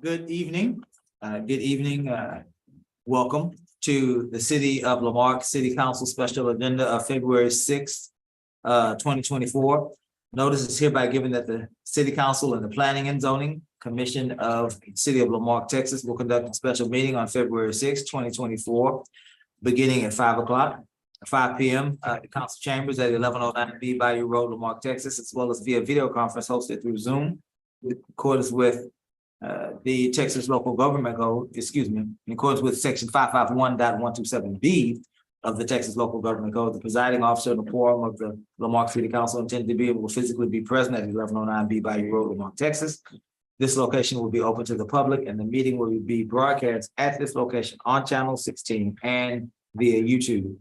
Good evening. Good evening. Welcome to the City of Lamarque City Council Special Agenda of February 6th, 2024. Notice is hereby given that the City Council and the Planning and Zoning Commission of the City of Lamarque, Texas will conduct a special meeting on February 6th, 2024, beginning at 5 p.m. At the council chambers at 1109 B Bayou Road, Lamarque, Texas, as well as via video conference hosted through Zoom. In accordance with the Texas Local Government Code, in accordance with section 551.127B of the Texas Local Government Code, the presiding officer and the quorum of the Lamarque City Council intend to be able to physically be present at 1109 B Bayou Road, Lamarque, Texas. This location will be open to the public and the meeting will be broadcast at this location on channel 16 and via YouTube.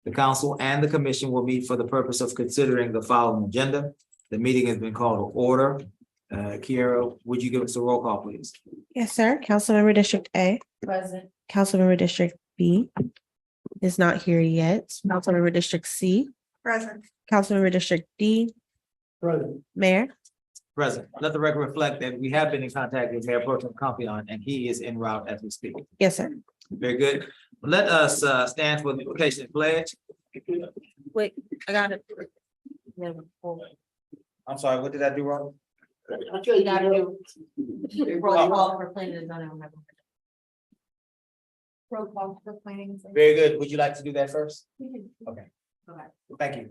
The council and the commission will meet for the purpose of considering the following agenda. The meeting has been called to order. Kiara, would you give us a roll call, please? Yes, sir. Councilmember District A. Present. Councilmember District B is not here yet. Councilmember District C. Present. Councilmember District D. Present. Mayor. Present. Let the record reflect that we have been in contact with Mayor Pro Tem Compion and he is en route as we speak. Yes, sir. Very good. Let us stand for the invocation and pledge. Wait, I got it. I'm sorry, what did I do wrong? You gotta do. Roll call for planning and zoning. Roll call for planning. Very good. Would you like to do that first? Okay. Okay. Thank you.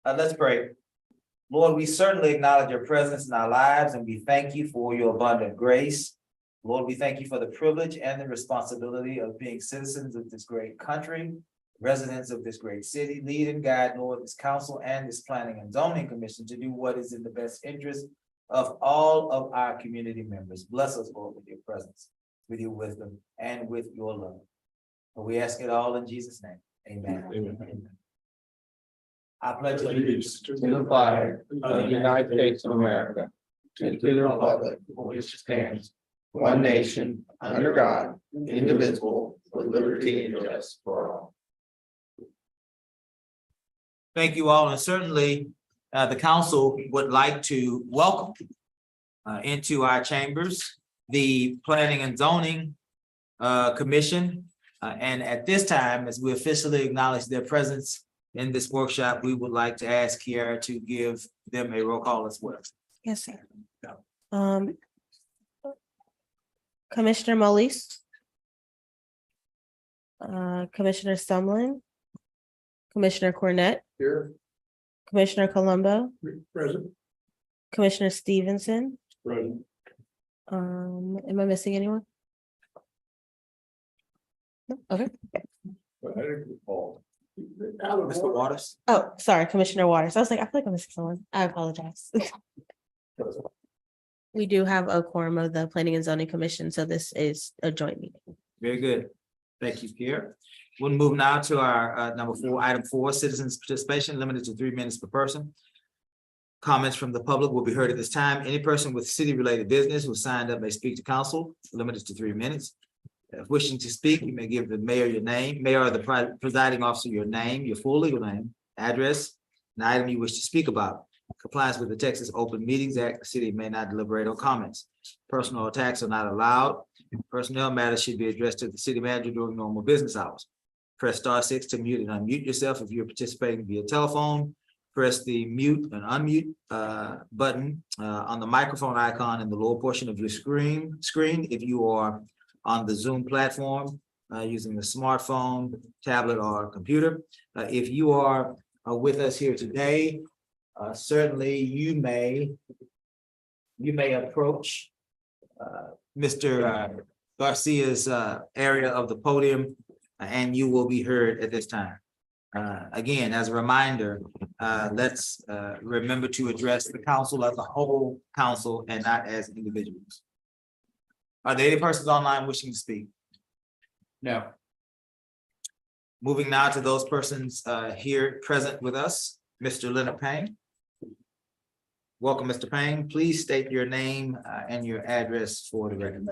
Let's pray. Lord, we certainly acknowledge your presence in our lives and we thank you for your abundant grace. Lord, we thank you for the privilege and the responsibility of being citizens of this great country, residents of this great city. Lead and guide, Lord, this council and this planning and zoning commission to do what is in the best interest of all of our community members. Bless us, Lord, with your presence, with your wisdom, and with your love. And we ask it all in Jesus' name. Amen. Amen. I pledge allegiance to the flag of the United States of America, and to the republic for which it stands, one nation, under God, indivisible, with liberty and justice for all. Thank you all, and certainly the council would like to welcome into our chambers the Planning and Zoning Commission. And at this time, as we officially acknowledge their presence in this workshop, we would like to ask Kiara to give them a roll call as well. Yes, sir. Commissioner Molis. Commissioner Sumlin. Commissioner Cornett. Here. Commissioner Colombo. Present. Commissioner Stevenson. Present. Am I missing anyone? No? Okay. Mr. Waters? Oh, sorry, Commissioner Waters. I was like, I feel like I'm missing someone. I apologize. We do have a quorum of the Planning and Zoning Commission, so this is a joint meeting. Very good. Thank you, Kiara. We'll move now to our item 4, citizens participation limited to 3 minutes per person. Comments from the public will be heard at this time. Any person with city-related business who signed up may speak to council, limited to 3 minutes. If wishing to speak, you may give the mayor your name, mayor or the presiding officer your name, your full legal name, address, an item you wish to speak about. Compliance with the Texas Open Meetings Act, the city may not deliberate on comments. Personal attacks are not allowed. Personnel matters should be addressed to the city manager during normal business hours. Press *6 to mute and unmute yourself. If you're participating via telephone, press the mute and unmute button on the microphone icon in the lower portion of your screen. If you are on the Zoom platform using the smartphone, tablet, or computer. If you are with us here today, certainly you may approach Mr. Garcia's area of the podium and you will be heard at this time. Again, as a reminder, let's remember to address the council as a whole council and not as individuals. Are there any persons online wishing to speak? No. Moving now to those persons here present with us, Mr. Leonard Payne. Welcome, Mr. Payne. Please state your name and your address for the record.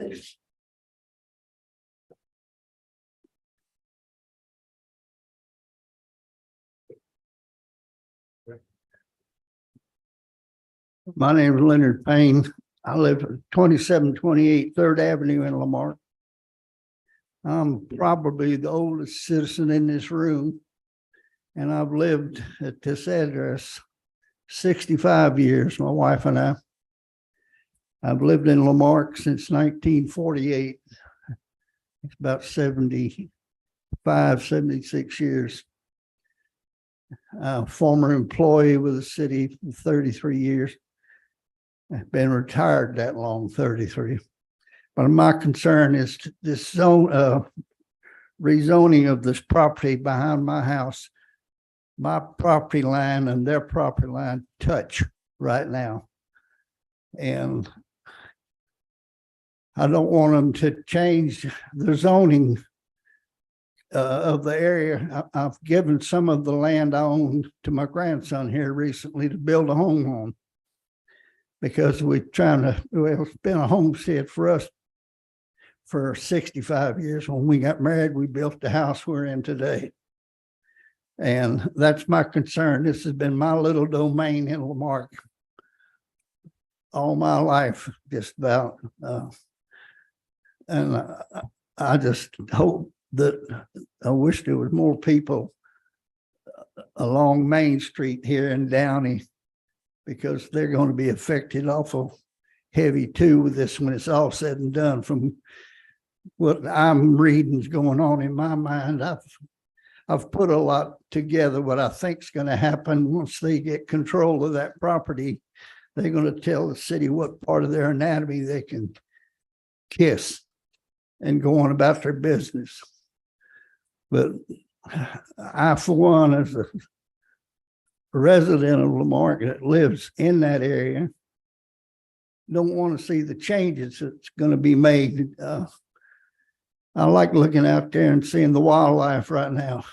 My name is Leonard Payne. I live at 2728 Third Avenue in Lamarck. I'm probably the oldest citizen in this room, and I've lived at this address 65 years, my wife and I. I've lived in Lamarck since 1948. It's about 75, 76 years. Former employee with the city for 33 years. I've been retired that long, 33. But my concern is this zone, rezoning of this property behind my house. My property line and their property line touch right now. And I don't want them to change the zoning of the area. I've given some of the land I own to my grandson here recently to build a home on. Because we're trying to, well, it's been a homestead for us for 65 years. When we got married, we built the house we're in today. And that's my concern. This has been my little domain in Lamarck all my life, just about. And I just hope that, I wish there was more people along Main Street here in Downey, because they're going to be affected awful heavy too with this when it's all said and done. From what I'm reading is going on in my mind, I've put a lot together what I think is going to happen once they get control of that property. They're going to tell the city what part of their anatomy they can kiss and go on about their business. But I, for one, as a resident of Lamarck that lives in that area, don't want to see the changes that's going to be made. I like looking out there and seeing the wildlife right now.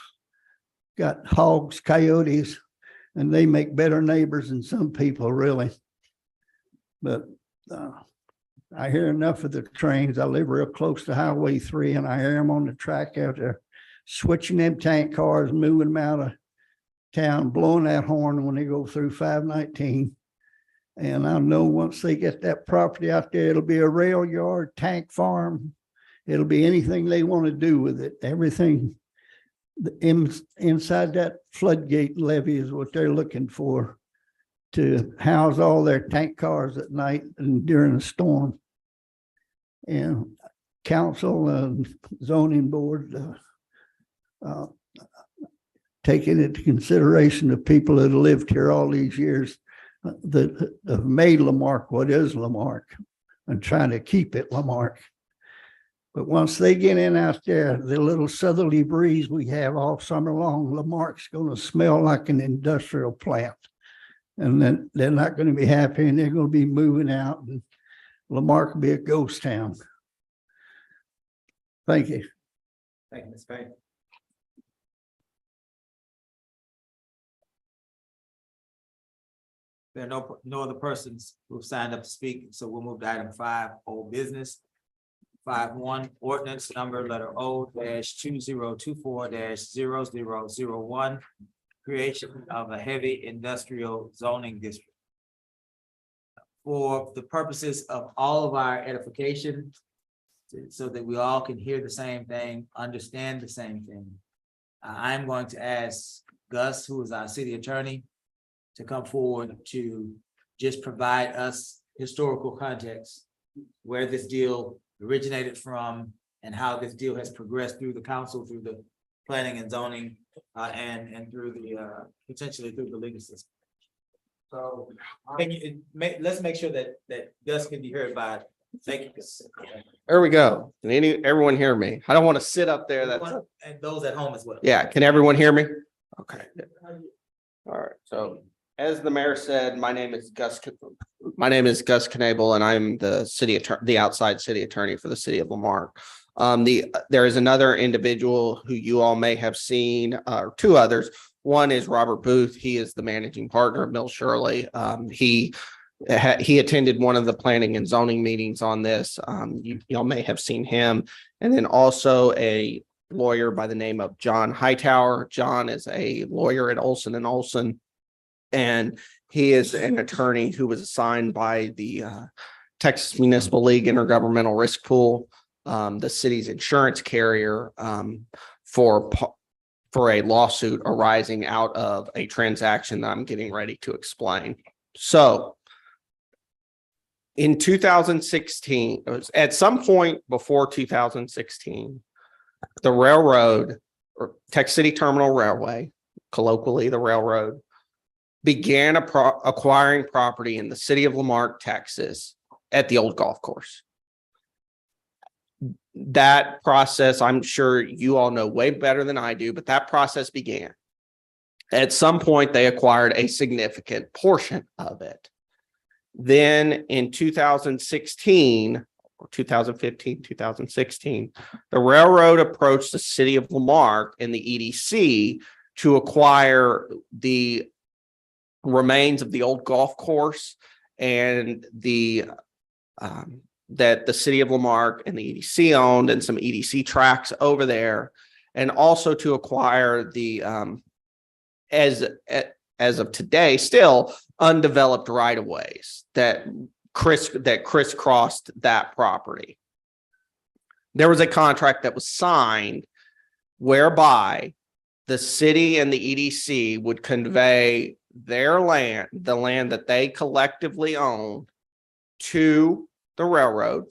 Got hogs, coyotes, and they make better neighbors than some people, really. But I hear enough of the trains. I live real close to Highway 3, and I hear them on the track out there, switching them tank cars, moving them out of town, blowing that horn when they go through 519. And I know once they get that property out there, it'll be a rail yard, tank farm. It'll be anything they want to do with it. Everything inside that floodgate levee is what they're looking for, to house all their tank cars at night and during a storm. And council and zoning board taking into consideration the people that have lived here all these years that have made Lamarck what is Lamarck, and trying to keep it Lamarck. But once they get in out there, the little southerly breeze we have all summer long, Lamarck's going to smell like an industrial plant. And then they're not going to be happy, and they're going to be moving out, and Lamarck will be a ghost town. Thank you. Thank you, Ms. Payne. There are no other persons who've signed up to speak, so we'll move to item 5, old business. 5.1, ordinance number letter O-2024-0001, creation of a heavy industrial zoning district. For the purposes of all of our edification, so that we all can hear the same thing, understand the same thing, I'm going to ask Gus, who is our city attorney, to come forward to just provide us historical context where this deal originated from and how this deal has progressed through the council, through the planning and zoning, and through the potentially through the legal system. So let's make sure that Gus can be heard by. Thank you. There we go. Can everyone hear me? I don't want to sit up there. And those at home as well. Yeah. Can everyone hear me? Okay. All right. So as the mayor said, my name is Gus Knable, and I'm the city attorney, the outside city attorney for the city of Lamarck. There is another individual who you all may have seen, two others. One is Robert Booth. He is the managing partner of Mill Shirley. He attended one of the planning and zoning meetings on this. Y'all may have seen him. And then also a lawyer by the name of John Hightower. John is a lawyer at Olson and Olson, and he is an attorney who was assigned by the Texas Municipal League Intergovernmental Risk Pool, the city's insurance carrier, for a lawsuit arising out of a transaction that I'm getting ready to explain. So in 2016, it was at some point before 2016, the railroad, or Texas City Terminal Railway, colloquially the railroad, began acquiring property in the city of Lamarque, Texas, at the old golf course. That process, I'm sure you all know way better than I do, but that process began. At some point, they acquired a significant portion of it. Then in 2016, or 2015, 2016, the railroad approached the city of Lamarque and the EDC to acquire the remains of the old golf course and the that the city of Lamarque and the EDC owned, and some EDC tracks over there, and also to acquire the as of today still undeveloped right of ways that crisscrossed that property. There was a contract that was signed whereby the city and the EDC would convey their land, the land that they collectively own, to the railroad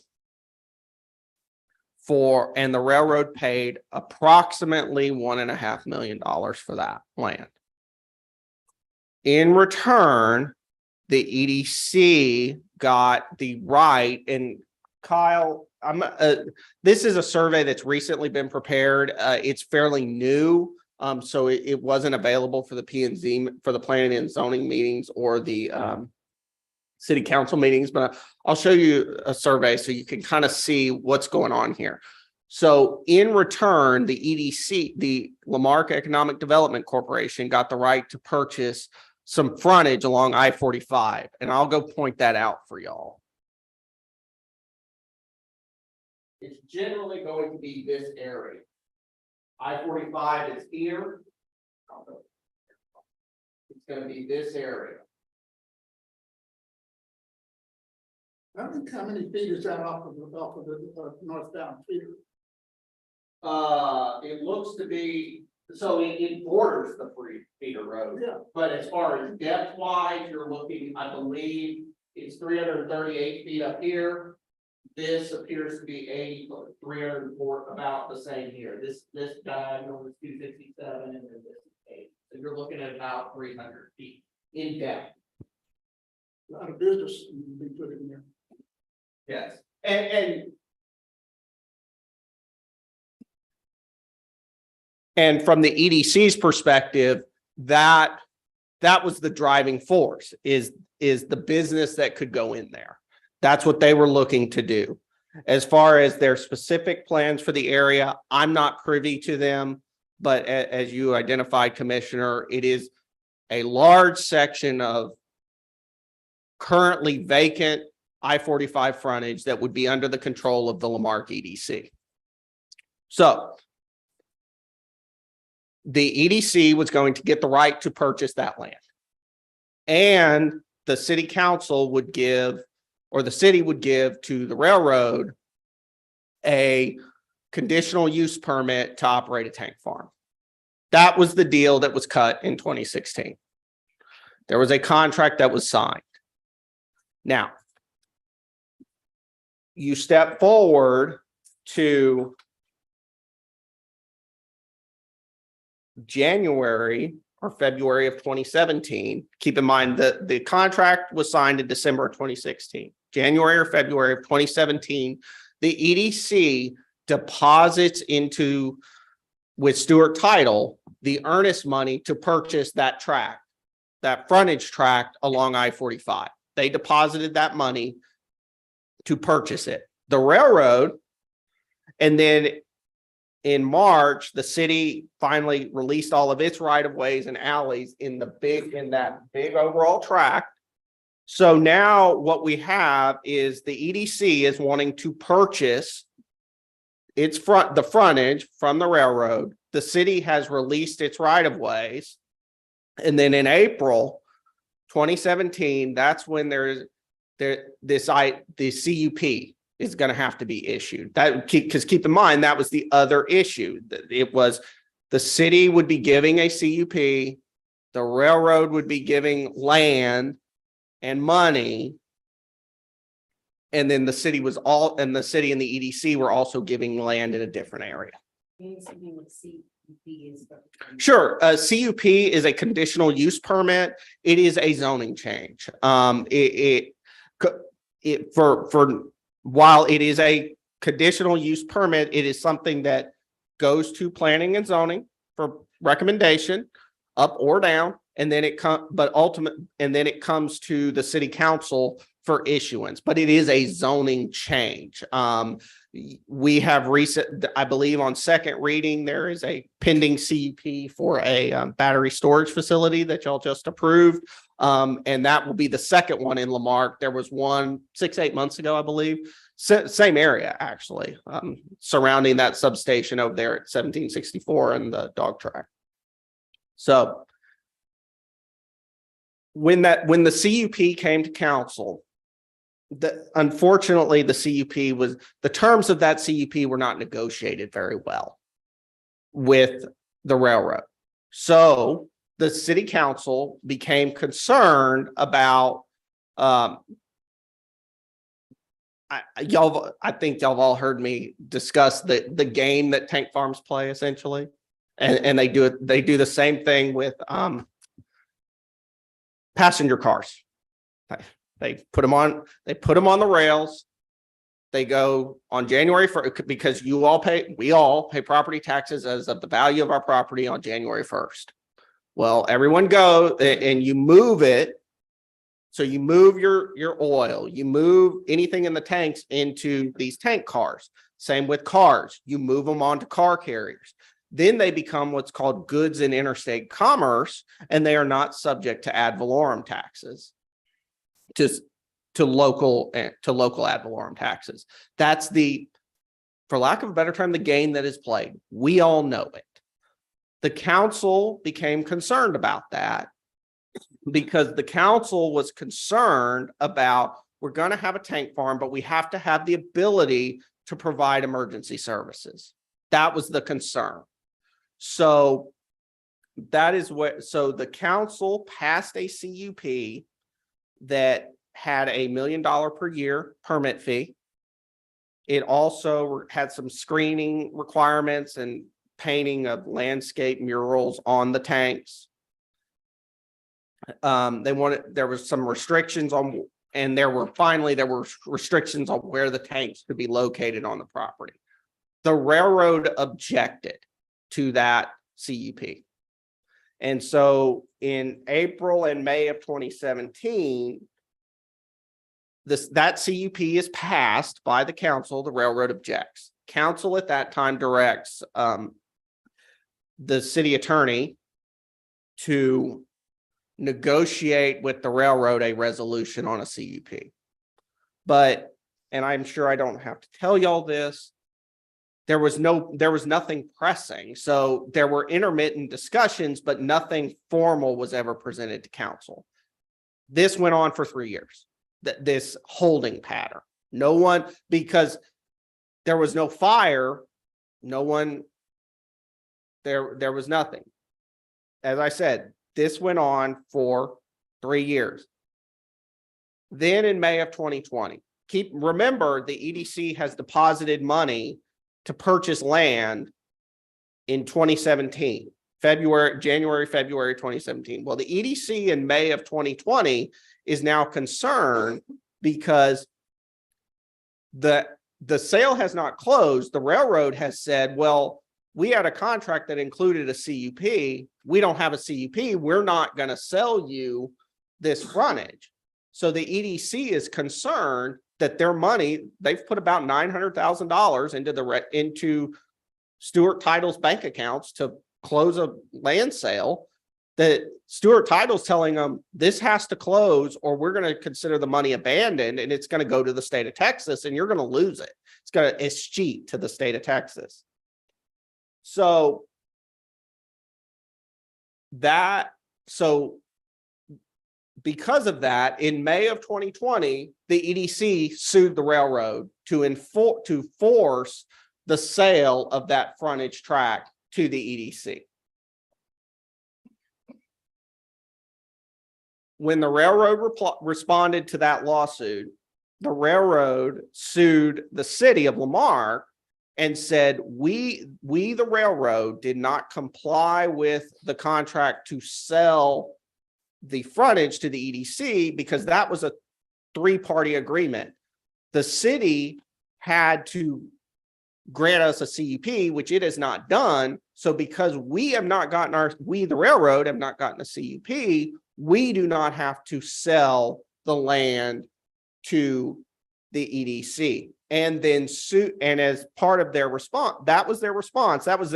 and the railroad paid approximately $1.5 million for that land. In return, the EDC got the right, and Kyle, this is a survey that's recently been prepared. It's fairly new. So it wasn't available for the P&Z, for the planning and zoning meetings or the city council meetings, but I'll show you a survey so you can kind of see what's going on here. So in return, the EDC, the Lamarque Economic Development Corporation, got the right to purchase some frontage along I-45, and I'll go point that out for y'all. It's generally going to be this area. I-45 is here. It's going to be this area. I think how many feet is that off of the northbound feeder? It looks to be, so it borders the feeder road. Yeah. But as far as depth wise, you're looking, I believe it's 338 feet up here. This appears to be 304, about the same here. This diagonal is 267, and then this is 8. So you're looking at about 300 feet in depth. A lot of business be put in there. Yes, and from the EDC's perspective, that was the driving force, is the business that could go in there. That's what they were looking to do. As far as their specific plans for the area, I'm not privy to them, but as you identified, Commissioner, it is a large section of currently vacant I-45 frontage that would be under the control of the Lamarque EDC. So the EDC was going to get the right to purchase that land, and the city council would give, or the city would give to the railroad, a conditional use permit to operate a tank farm. That was the deal that was cut in 2016. There was a contract that was signed. Now, you step forward to January or February of 2017. Keep in mind that the contract was signed in December of 2016. January or February of 2017, the EDC deposits into, with Stewart Title, the earnest money to purchase that tract, that frontage tract along I-45. They deposited that money to purchase it. The railroad, and then in March, the city finally released all of its right of ways and alleys in that big overall tract. So now what we have is the EDC is wanting to purchase the frontage from the railroad. The city has released its right of ways. And then in April 2017, that's when the CUP is going to have to be issued. Because keep in mind, that was the other issue. It was the city would be giving a CUP, the railroad would be giving land and money. And then the city and the EDC were also giving land in a different area. Sure, a CUP is a conditional use permit. It is a zoning change. While it is a conditional use permit, it is something that goes to planning and zoning for recommendation, up or down, and then it comes to the city council for issuance. But it is a zoning change. We have I believe on second reading, there is a pending CUP for a battery storage facility that y'all just approved. And that will be the second one in Lamarque. There was one 6-8 months ago, I believe. Same area, actually, surrounding that substation over there at 1764 and the dog track. So when the CUP came to council, unfortunately, the terms of that CUP were not negotiated very well with the railroad. So the city council became concerned about, I think y'all have all heard me discuss the game that tank farms play, essentially. And they do the same thing with passenger cars. They put them on the rails. They go on January 1st because we all pay property taxes as of the value of our property on January 1st. Well, everyone go and you move it. So you move your oil, you move anything in the tanks into these tank cars. Same with cars. You move them onto car carriers. Then they become what's called goods in interstate commerce, and they are not subject to ad valorem taxes. To local ad valorem taxes. That's for lack of a better term, the game that is played. We all know it. The council became concerned about that because the council was concerned about, we're going to have a tank farm, but we have to have the ability to provide emergency services. That was the concern. So the council passed a CUP that had $1 million per year permit fee. It also had some screening requirements and painting of landscape murals on the tanks. There was some restrictions on, and there were restrictions on where the tanks could be located on the property. The railroad objected to that CUP. And so in April and May of 2017, that CUP is passed by the council. The railroad objects. Council at that time directs the city attorney to negotiate with the railroad a resolution on a CUP. But, and I'm sure I don't have to tell y'all this, there was nothing pressing. So there were intermittent discussions, but nothing formal was ever presented to council. This went on for 3 years, this holding pattern. No one, because there was no fire, there was nothing. As I said, this went on for 3 years. Then in May of 2020, remember the EDC has deposited money to purchase land in 2017, January, February 2017. Well, the EDC in May of 2020 is now concerned because the sale has not closed. The railroad has said, well, we had a contract that included a CUP. We don't have a CUP. We're not going to sell you this frontage. So the EDC is concerned that their money, they've put about $900,000 into Stewart Title's bank accounts to close a land sale, that Stewart Title's telling them this has to close or we're going to consider the money abandoned and it's going to go to the state of Texas and you're going to lose it. It's going to escheat to the state of Texas. So because of that, in May of 2020, the EDC sued the railroad to force the sale of that frontage tract to the EDC. When the railroad responded to that lawsuit, the railroad sued the city of Lamarque and said, we, the railroad, did not comply with the contract to sell the frontage to the EDC because that was a three-party agreement. The city had to grant us a CUP, which it has not done. So because we have not gotten the railroad have not gotten a CUP, we do not have to sell the land to the EDC. And then and as part of their response, that was their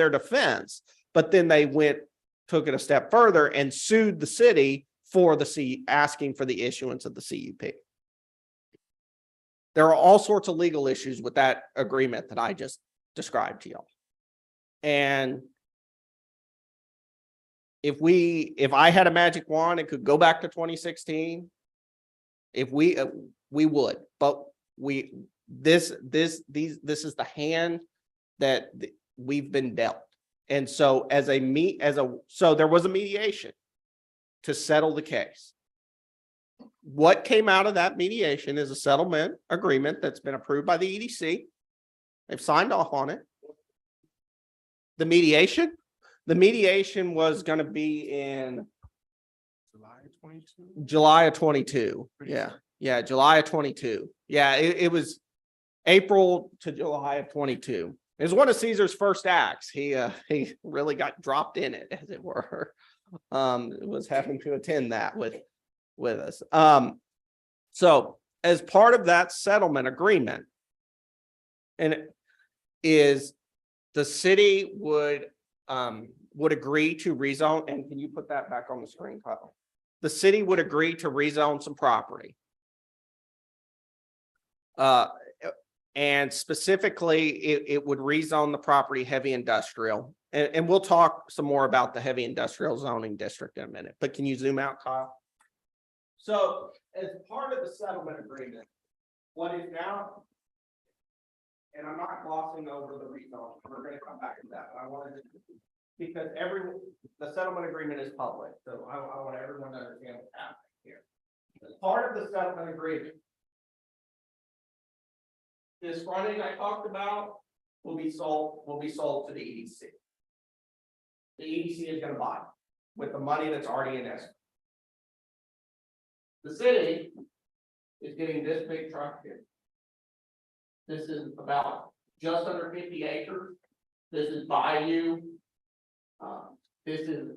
defense. But then they took it a step further and sued the city for asking for the issuance of the CUP. There are all sorts of legal issues with that agreement that I just described to y'all. And if I had a magic wand and could go back to 2016, we would, but this is the hand that we've been dealt. And so so there was a mediation to settle the case. What came out of that mediation is a settlement agreement that's been approved by the EDC. They've signed off on it. The mediation was going to be in July of 22. Yeah, July of 22. Yeah, it was April to July of 22. It was one of Caesar's first acts. He really got dropped in it, as it were. Was having to attend that with us. So as part of that settlement agreement, and is the city would agree to rezone, and can you put that back on the screen, Kyle? The city would agree to rezone some property. And specifically, it would rezone the property heavy industrial. And we'll talk some more about the heavy industrial zoning district in a minute, but can you zoom out, Kyle? So as part of the settlement agreement, what is now, and I'm not glossing over the rezone, we're going to come back to that, but I wanted to, because the settlement agreement is public, so I want everyone to understand what's happening here. As part of the settlement agreement, this frontage I talked about will be sold to the EDC. The EDC is going to buy with the money that's already in escrow. The city is getting this big truck here. This is about just under 50 acres. This is Bayou. It's an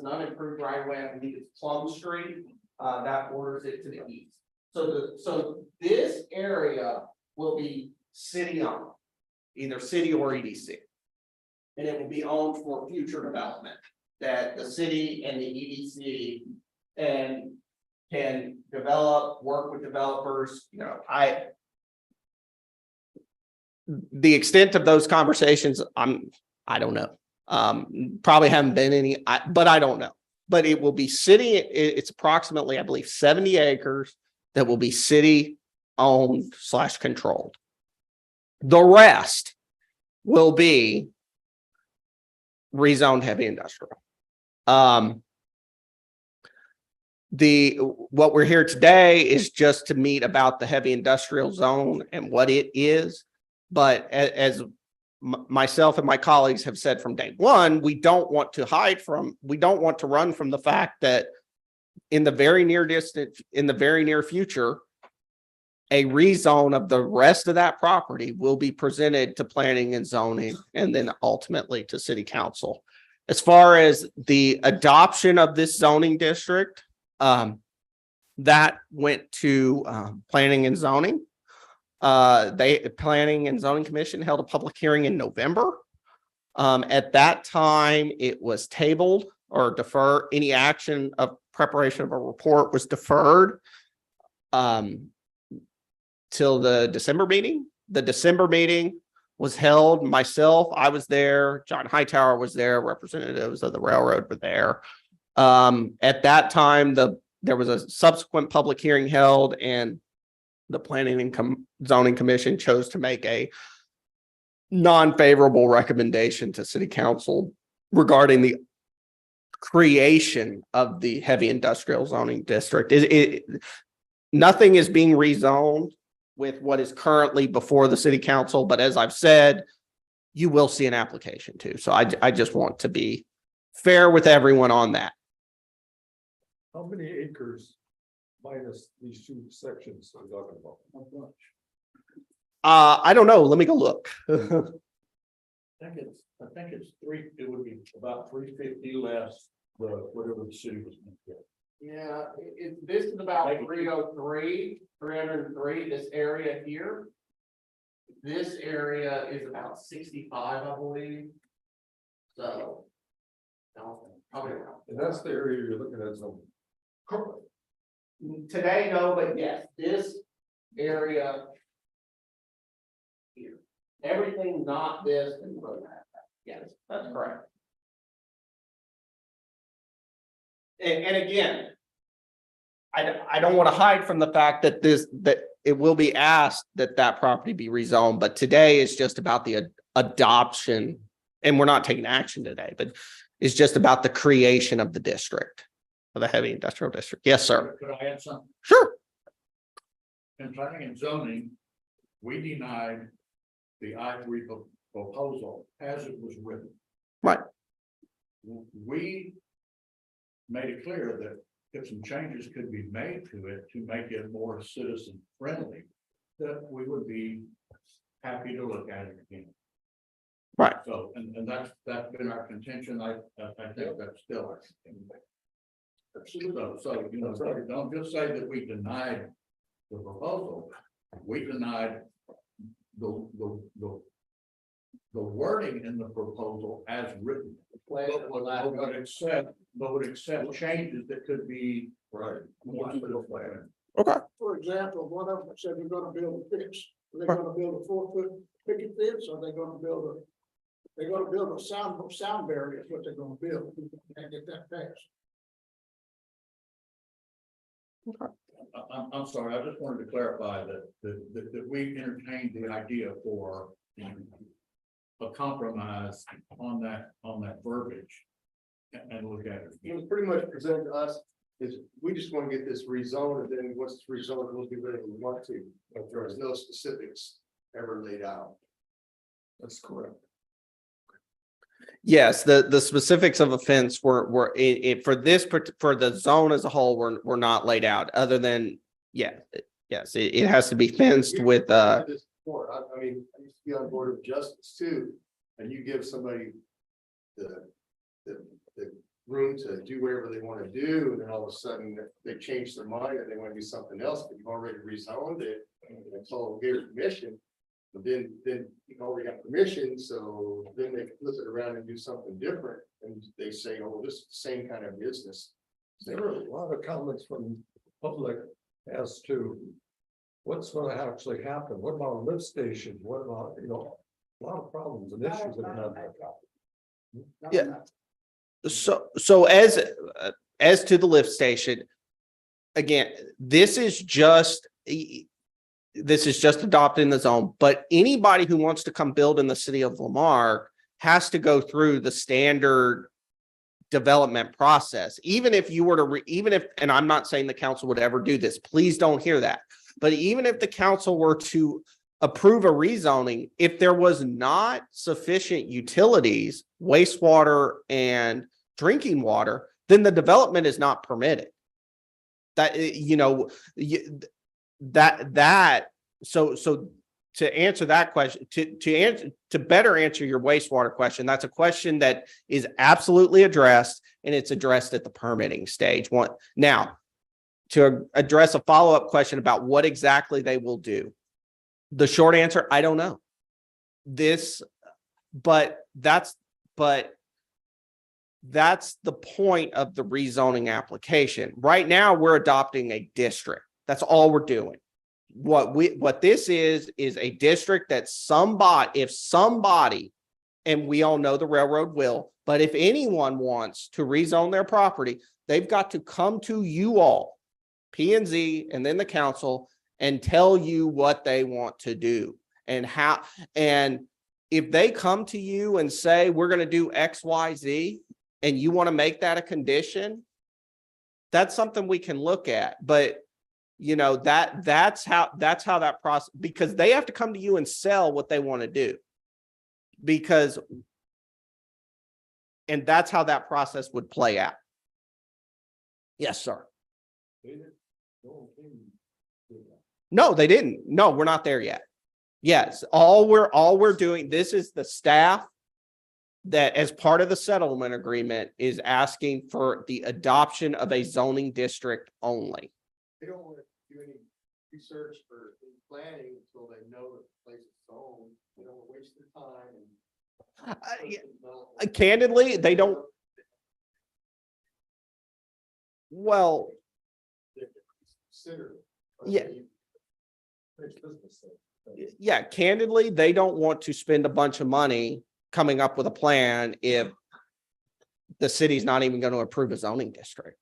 unimproved right of way. I believe it's Plum Street. That borders it to the east. So this area will be city owned, either city or EDC. And it will be owned for future development that the city and the EDC can develop, work with developers. You know, the extent of those conversations, I don't know. Probably haven't been any, but I don't know. But it will be city. It's approximately, I believe, 70 acres that will be city owned / controlled. The rest will be rezoned heavy industrial. What we're here today is just to meet about the heavy industrial zone and what it is. But as myself and my colleagues have said from day one, we don't want to run from the fact that in the very near future, a rezone of the rest of that property will be presented to planning and zoning and then ultimately to city council. As far as the adoption of this zoning district, that went to planning and zoning. Planning and Zoning Commission held a public hearing in November. At that time, it was tabled or deferred. Any action of preparation of a report was deferred till the December meeting. The December meeting was held. Myself, I was there. John Hightower was there. Representatives of the railroad were there. At that time, the there was a subsequent public hearing held, and the Planning and Zoning Commission chose to make a non-favorable recommendation to City Council regarding the creation of the heavy industrial zoning district. Nothing is being rezoned with what is currently before the City Council, but as I've said, you will see an application too. So I just want to be fair with everyone on that. How many acres minus these two sections are we talking about? I don't know. Let me go look. I think it's three, it would be about 350 less whatever the city was gonna get. Yeah, this is about 303, this area here. This area is about 65, I believe. So. And that's the area you're looking at, so. Today, no, but yes, this area. Here, everything not this and that. Yes, that's correct. And again, I don't want to hide from the fact that that it will be asked that property be rezoned, but today is just about the adoption, and we're not taking action today, but it's just about the creation of the district, of the heavy industrial district. Yes, sir. Could I add something? Sure. In planning and zoning, we denied the I-3 proposal as it was written. Right. We made it clear that if some changes could be made to it to make it more citizen friendly, that we would be happy to look at it again. Right. So, and that's been our contention. I think that's still our contention. So, you know, don't just say that we denied the proposal. We denied the wording in the proposal as written. But would accept changes that could be. Right. Okay. For example, one of them said they're gonna build a fence. Are they gonna build a 4-foot picket fence, or are they gonna build a sound barrier is what they're gonna build, and get that passed. I'm sorry, I just wanted to clarify that we entertained the idea for a compromise on that verbiage and look at it. It was pretty much presented to us is we just want to get this rezoned, and then once it's rezoned, we'll be ready to want to, but there was no specifics ever laid out. That's correct. Yes, the specifics of offense were for the zone as a whole were not laid out, other than, yes, it has to be fenced with This before, I mean, I used to be on Board of Justice too, and you give somebody the room to do whatever they want to do, and then all of a sudden they change their mind and they want to do something else, but you've already rezoned it, and so gave permission. But then you already got permission, so then they flip it around and do something different, and they say, oh, this is the same kind of business. There were a lot of comments from the public as to what's going to actually happen. What about a lift station? What about, a lot of problems and issues that have been. Yeah. So as to the lift station, again, this is just adopting the zone, but anybody who wants to come build in the city of Lamar has to go through the standard development process. Even if you were to, and I'm not saying the council would ever do this, please don't hear that. But even if the council were to approve a rezoning, if there was not sufficient utilities, wastewater and drinking water, then the development is not permitted. So to answer that question, to better answer your wastewater question, that's a question that is absolutely addressed, and it's addressed at the permitting stage. Now, to address a follow-up question about what exactly they will do, the short answer, I don't know. But that's the point of the rezoning application. Right now, we're adopting a district. That's all we're doing. What this is a district that if somebody, and we all know the railroad will, but if anyone wants to rezone their property, they've got to come to you all P and Z and then the council and tell you what they want to do and how, and if they come to you and say, we're going to do X, Y, Z, and you want to make that a condition, that's something we can look at. But you know, that's how that process, because they have to come to you and sell what they want to do. Because, and that's how that process would play out. Yes, sir. No, they didn't. No, we're not there yet. Yes, all we're doing, this is the staff that as part of the settlement agreement is asking for the adoption of a zoning district only. They don't want to do any research or planning until they know that the place is zoned. They don't want to waste their time. Candidly, they don't. Well, Consider. Yeah. Yeah, candidly, they don't want to spend a bunch of money coming up with a plan if the city's not even going to approve a zoning district.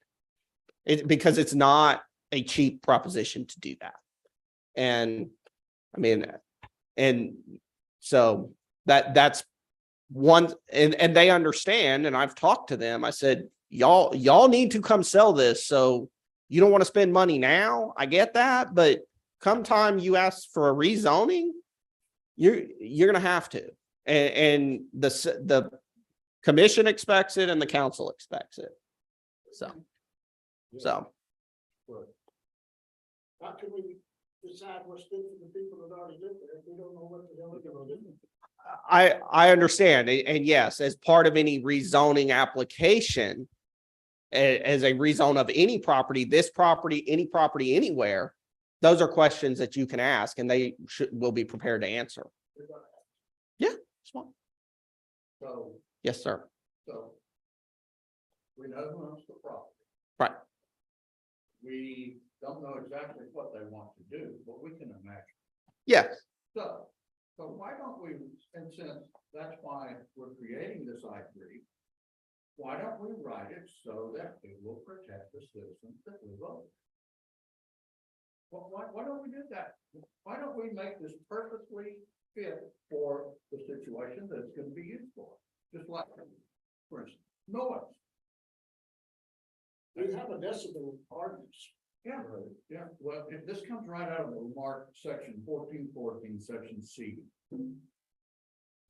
Because it's not a cheap proposition to do that. And I mean, and so that's one, and they understand, and I've talked to them. I said, y'all need to come sell this. So you don't want to spend money now. I get that, but come time you ask for a rezoning, you're gonna have to. And the commission expects it and the council expects it. So. How can we decide what's good for the people that already live there if we don't know what the hell they're gonna do? I understand. And yes, as part of any rezoning application, as a rezone of any property, this property, any property anywhere, those are questions that you can ask and they will be prepared to answer. Yeah. So, Yes, sir. so. We know who owns the property. Right. We don't know exactly what they want to do, but we can imagine. Yes. So why don't we, and since that's why we're creating this I-3, why don't we write it so that it will protect the citizens that we vote? Well, why don't we do that? Why don't we make this perfectly fit for the situation that it's going to be used for? Just like, for instance, noise. We have a decibel ordinance. Yeah, yeah. Well, if this comes right out of the Marque section 1414, section C.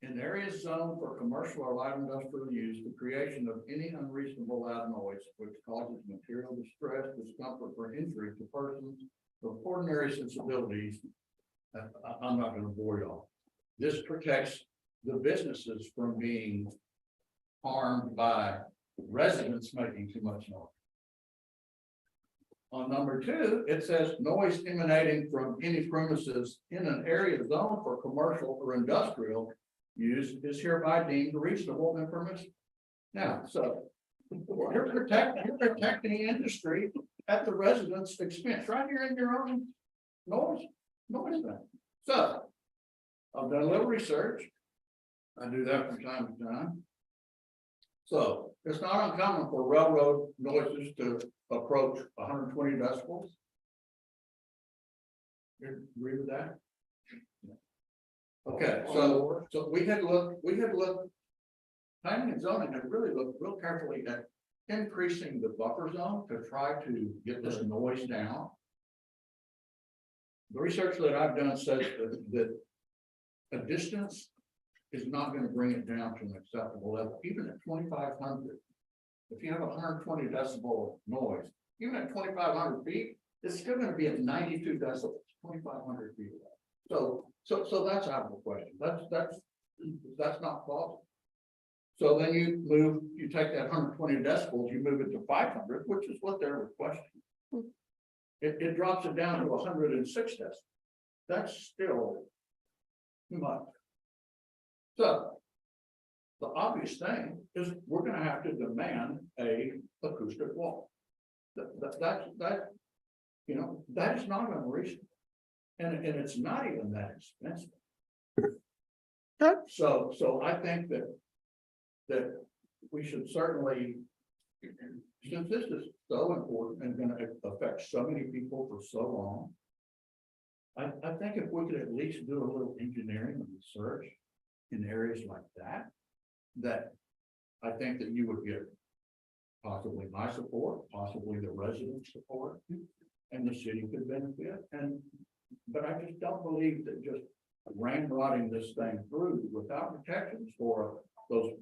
In areas zoned for commercial or light industrial use, the creation of any unreasonable loud noise which causes material distress, discomfort, or injury to persons of ordinary sensibilities. I'm not going to bore you all. This protects the businesses from being harmed by residents making too much noise. On number 2, it says noise emanating from any premises in an area zoned for commercial or industrial use is hereby deemed reasonable and permissible. Now, so you're protecting the industry at the residents' expense, right here in your own noise thing. So I've done a little research. I do that from time to time. So it's not uncommon for railroad noises to approach 120 decibels. You agree with that? Okay, so we had looked, planning and zoning had really looked real carefully at increasing the buffer zone to try to get this noise down. The research that I've done says that a distance is not going to bring it down to an acceptable level, even at 2,500. If you have 120 decibel noise, even at 2,500 feet, it's still going to be at 92 decibels, 2,500 feet away. So that's out of the question. That's not plausible. So then you take that 120 decibels, you move it to 500, which is what they're requesting. It drops it down to 106 decibels. That's still too much. So the obvious thing is we're going to have to demand a acoustic wall. That is not unreasonable, and it's not even that expensive. So I think that we should certainly since this is so important and gonna affect so many people for so long. I think if we could at least do a little engineering and research in areas like that, that I think that you would get possibly my support, possibly the residents' support, and the city could benefit. But I just don't believe that just ramrodding this thing through without protections for those,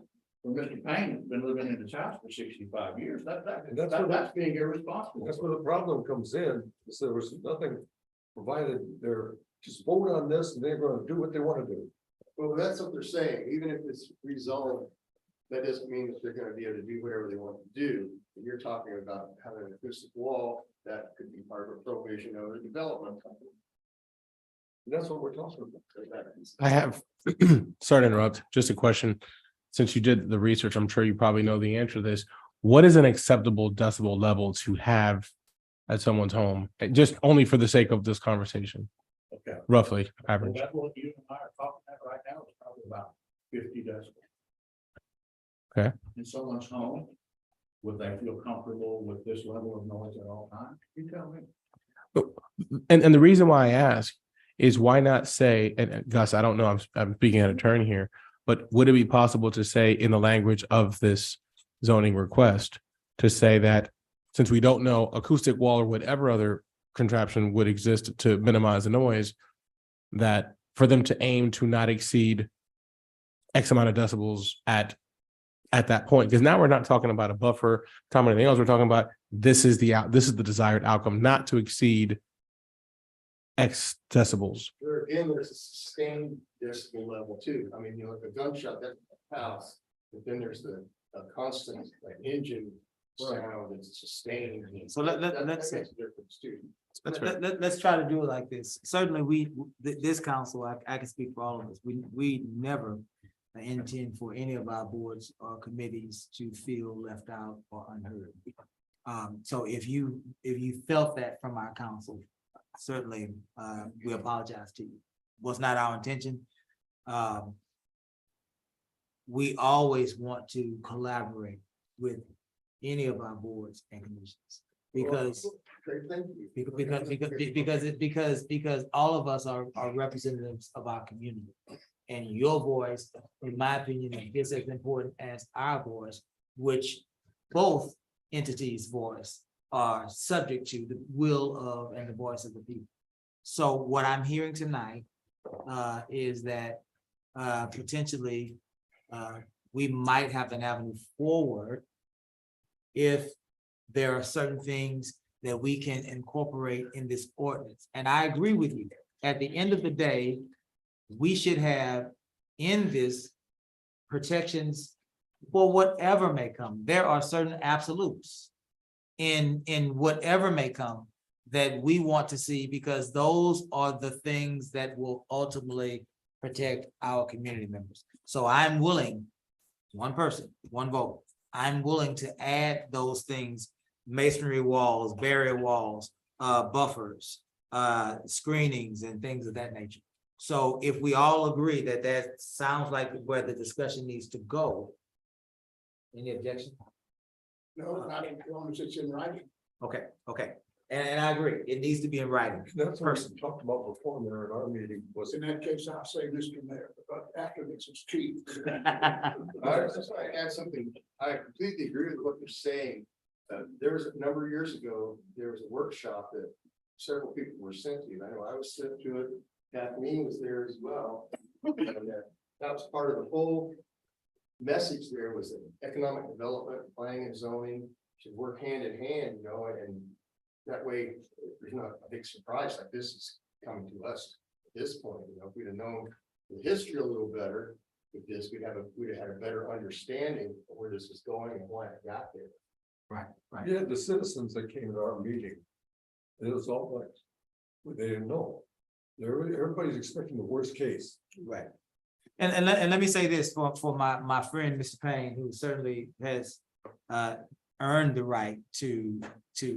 for Mr. Payne, that's been living in his house for 65 years, that's being irresponsible. That's where the problem comes in, is there was nothing provided, they're just vote on this and they're gonna do what they wanna do. Well, that's what they're saying, even if it's rezoned, that doesn't mean that they're gonna be able to do whatever they want to do. You're talking about having an acoustic wall, that could be part of a provision of a development company. That's what we're talking about. I have, sorry to interrupt, just a question. Since you did the research, I'm sure you probably know the answer to this. What is an acceptable decibel level to have at someone's home? Just only for the sake of this conversation, Okay. roughly Well, average. that's what you and I are talking about right now, is probably about 50 decibels. Okay. In someone's home, would they feel comfortable with this level of noise at all times? You tell me. And the reason why I ask is why not say, and Gus, I don't know, I'm speaking out of turn here, but would it be possible to say in the language of this zoning request to say that since we don't know acoustic wall or whatever other contraption would exist to minimize the noise, that for them to aim to not exceed X amount of decibels at that point? Because now we're not talking about a buffer, talking about anything else. We're talking about this is the desired outcome, not to exceed X decibels. There again, there's a sustained decibel level too. I mean, you know, like a gunshot, that's a house, but then there's a constant like engine sound that's sustained. So let's That makes a difference too. let's try to do it like this. Certainly, this council, I can speak for all of us. We never intend for any of our boards or committees to feel left out or unheard. So if you felt that from our council, certainly, we apologize to you. Was not our intention. We always want to collaborate with any of our boards and commissions because Okay, thank you. because all of us are representatives of our community. And your voice, in my opinion, is as important as our voice, which both entities' voice are subject to the will of and the voice of the people. So what I'm hearing tonight is that potentially we might have an avenue forward if there are certain things that we can incorporate in this ordinance. And I agree with you. At the end of the day, we should have in this protections for whatever may come. There are certain absolutes in whatever may come that we want to see, because those are the things that will ultimately protect our community members. So I'm willing, one person, one vote, I'm willing to add those things: masonry walls, barrier walls, buffers, screenings and things of that nature. So if we all agree that that sounds like where the discussion needs to go. Any objection? No, not as long as it's in writing. Okay. And I agree, it needs to be in writing. That's what we talked about before there at our meeting was. In that case, I'll say Mr. Mayor, but after this is chief. I just want to add something. I completely agree with what you're saying. There was a number of years ago, there was a workshop that several people were sent to. I know I was sent to it. Kathleen was there as well. And that was part of the whole message. There was that economic development, planning and zoning should work hand in hand, you know, and that way there's not a big surprise like this is coming to us at this point. You know, if we'd have known the history a little better with this, we'd have had a better understanding of where this is going and why it got there. Right. Yeah, the citizens that came to our meeting, it was all like, they didn't know. Everybody's expecting the worst case. Right. And let me say this for my friend, Mr. Payne, who certainly has earned the right to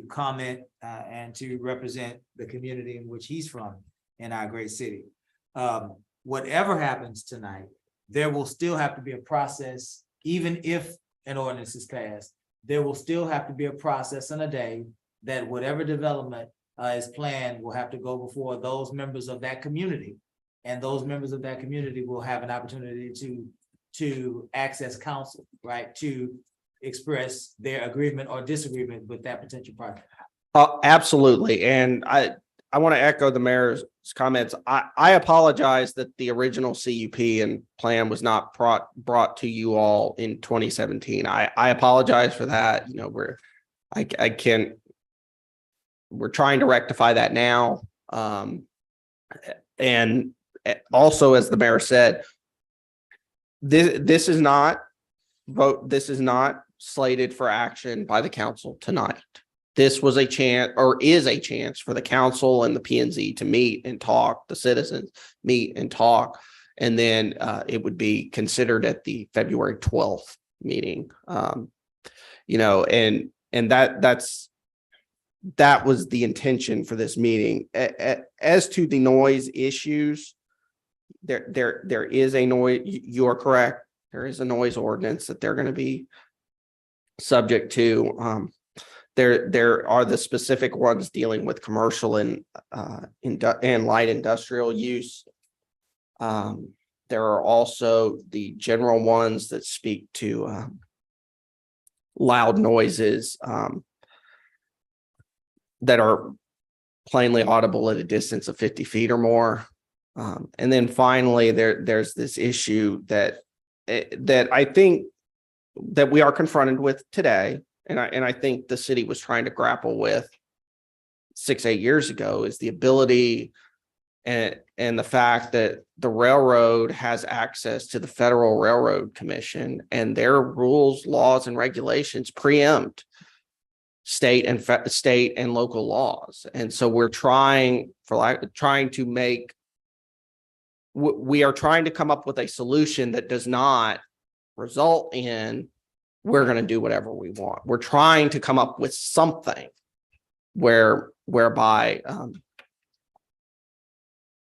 comment and to represent the community in which he's from in our great city. Whatever happens tonight, there will still have to be a process, even if an ordinance is passed, there will still have to be a process and a day that whatever development is planned will have to go before those members of that community. And those members of that community will have an opportunity to access counsel, right? To express their agreement or disagreement with that potential project. Absolutely. And I want to echo the mayor's comments. I apologize that the original CUP and plan was not brought to you all in 2017. I apologize for that. You know, we're trying to rectify that now. And also, as the mayor said, this is not slated for action by the council tonight. This was a chance, or is a chance, for the council and the P&Z to meet and talk, the citizens meet and talk, and then it would be considered at the February 12th meeting. You know, and that was the intention for this meeting. As to the noise issues, there is a noise. You are correct. There is a noise ordinance that they're going to be subject to. There are the specific ones dealing with commercial and light industrial use. There are also the general ones that speak to loud noises that are plainly audible at a distance of 50 feet or more. And then finally, there's this issue that I think that we are confronted with today. And I think the city was trying to grapple with 6-8 years ago, is the ability and the fact that the railroad has access to the Federal Railroad Commission, and their rules, laws, and regulations preempt state and local laws. And so we're trying to come up with a solution that does not result in we're going to do whatever we want. We're trying to come up with something whereby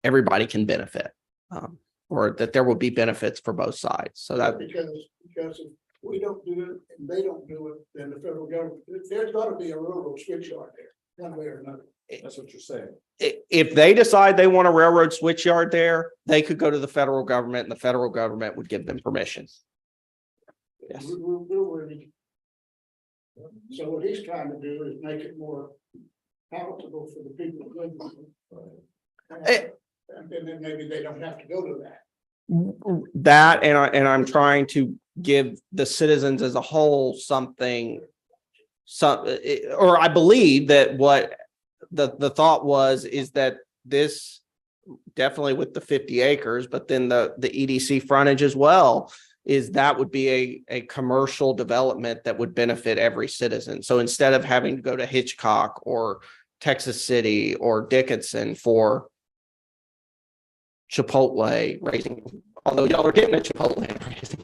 everybody can benefit, or that there will be benefits for both sides. So that because if we don't do it and they don't do it, then the federal government, there's got to be a railroad switchyard there, one way or another. That's what you're saying. if they decide they want a railroad switchyard there, they could go to the federal government, and the federal government would give them permission. Yes. We're ready. So what he's trying to do is make it more palatable for the people who live there. And then maybe they don't have to go to that. That and I'm trying to give the citizens as a whole something, or I believe that what the thought is that this, definitely with the 50 acres, but then the EDC frontage as well, is that would be a commercial development that would benefit every citizen. So instead of having to go to Hitchcock or Texas City or Dickinson for Chipotle raising, although y'all are getting a Chipotle raising,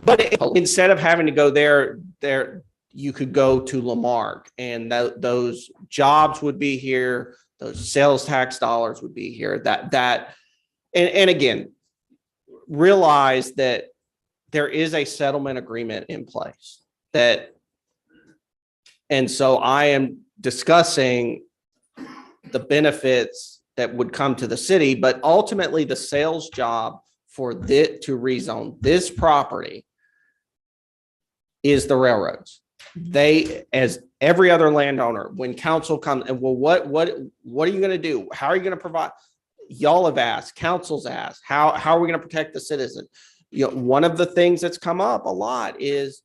but instead of having to go there, you could go to Lamarque, and those jobs would be here, those sales tax dollars would be here. And again, realize that there is a settlement agreement in place and so I am discussing the benefits that would come to the city, but ultimately the sales job for to rezone this property is the railroads. They, as every other landowner, when council comes and, well, what are you going to do? How are you going to provide? Y'all have asked, council's asked, how are we going to protect the citizen? You know, one of the things that's come up a lot is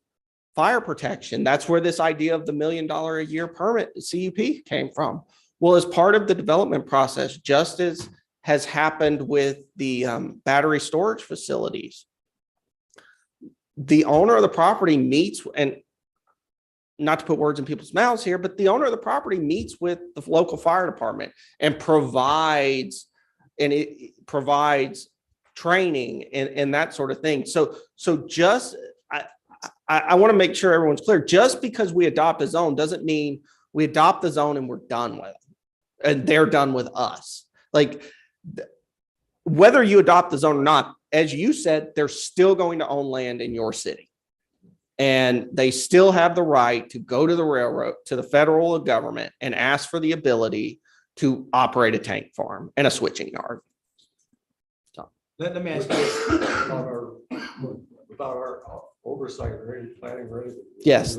fire protection. That's where this idea of the $1 million a year permit CUP came from. Well, as part of the development process, just as has happened with the battery storage facilities, the owner of the property meets, and not to put words in people's mouths here, but the owner of the property meets with the local fire department and provides training and that sort of thing. So just, I want to make sure everyone's clear. Just because we adopt a zone doesn't mean we adopt the zone and we're done with it, and they're done with us. Like, whether you adopt the zone or not, as you said, they're still going to own land in your city. And they still have the right to go to the railroad, to the federal government and ask for the ability to operate a tank farm and a switching yard. Let me ask you this. Without our oversight or any planning or anything. Yes,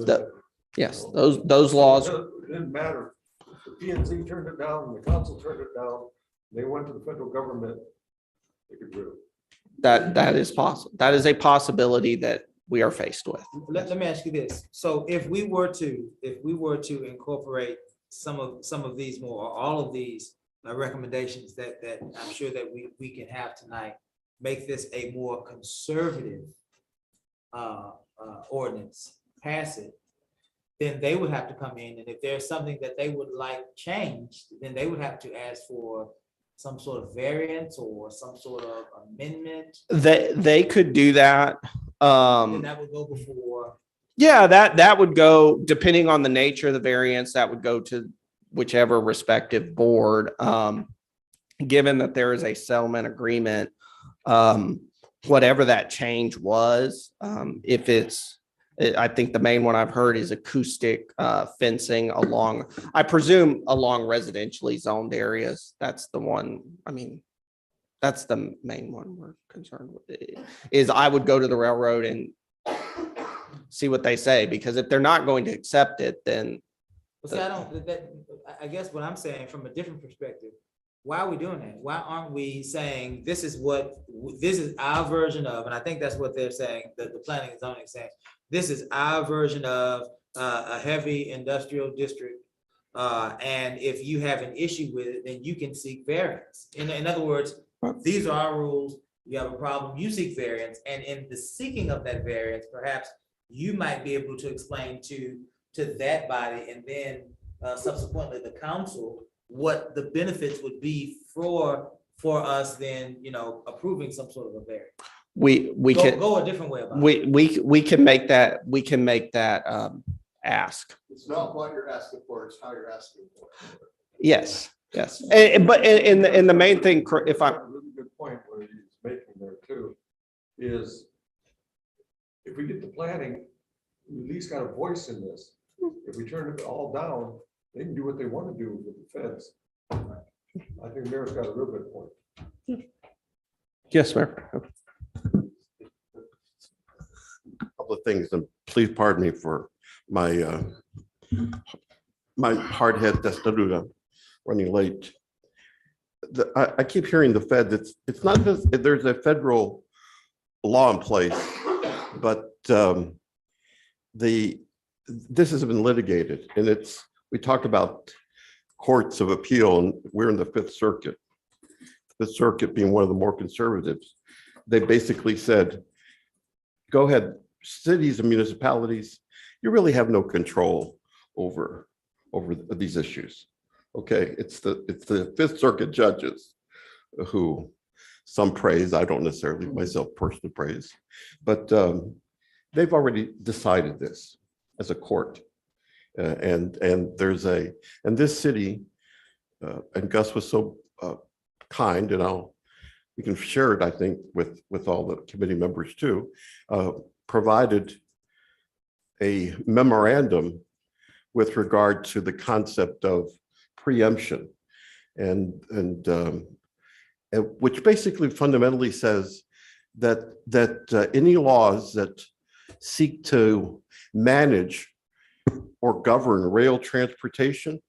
yes, those laws. It didn't matter. The P and Z turned it down, and the council turned it down. They went to the federal government. They could do it. That is possible. That is a possibility that we are faced with. Let me ask you this. So if we were to incorporate some of these more, or all of these recommendations that I'm sure that we can have tonight, make this a more conservative ordinance, pass it, then they would have to come in, and if there's something that they would like changed, then they would have to ask for some sort of variance or some sort of amendment. They could do that. And that would go before. Yeah, that would go, depending on the nature of the variance, that would go to whichever respective board. Given that there is a settlement agreement, whatever that change was, if it's, I think the main one I've heard is acoustic fencing along, I presume along residentially zoned areas. That's the one, I mean, that's the main one we're concerned with, is I would go to the railroad and see what they say, because if they're not going to accept it, then. Well, see, I guess what I'm saying from a different perspective, why are we doing that? Why aren't we saying this is our version of, and I think that's what they're saying, that the planning and zoning is saying, this is our version of a heavy industrial district. And if you have an issue with it, then you can seek variance. In other words, these are our rules. You have a problem, you seek variance. And in the seeking of that variance, perhaps you might be able to explain to that body, and then subsequently the council, what the benefits would be for us then, approving some sort of a variance. We can go a different way about it. we can make that ask. It's not what you're asking for, it's how you're asking for it. Yes. But in the main thing, if I'm. A really good point what he's making there too, is if we get the planning, we at least got a voice in this. If we turn it all down, they can do what they want to do with the feds. I think Mayor's got a real good point. Yes, Mayor. Couple of things, and please pardon me for my hard head testaruda running late. I keep hearing the Fed, it's not just, there's a federal law in place, but this has been litigated, and we talk about courts of appeal, and we're in the Fifth Circuit. The Circuit being one of the more conservatives. They basically said, go ahead, cities and municipalities, you really have no control over these issues. Okay, it's the Fifth Circuit judges who some praise, I don't necessarily myself personally praise, but they've already decided this as a court. And this city, and Gus was so kind, and we can share it, I think, with all the committee members too, provided a memorandum with regard to the concept of preemption, and which basically fundamentally says that any laws that seek to manage or govern rail transportation,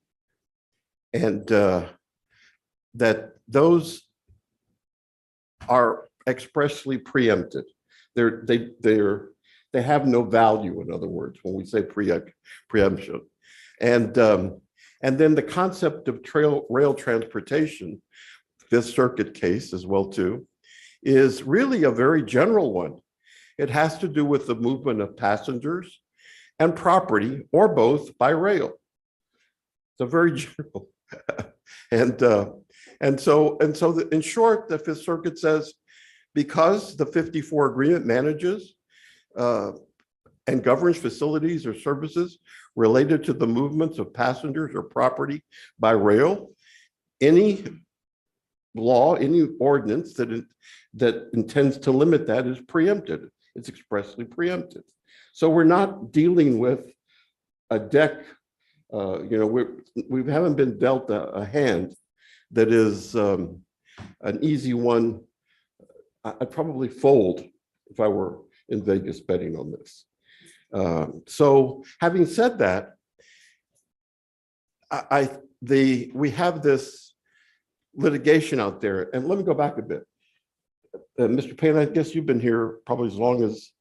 and that those are expressly preempted. They have no value, in other words, when we say preemption. And then the concept of rail transportation, Fifth Circuit case as well too, is really a very general one. It has to do with the movement of passengers and property, or both, by rail. It's a very general. And so in short, the Fifth Circuit says, because the 54 agreement manages and governs facilities or services related to the movements of passengers or property by rail, any law, any ordinance that intends to limit that is preempted. It's expressly preempted. So we're not dealing with a deck, we haven't been dealt a hand that is an easy one. I'd probably fold if I were in Vegas betting on this. So having said that, we have this litigation out there, and let me go back a bit. Mr. Payne, I guess you've been here probably as long as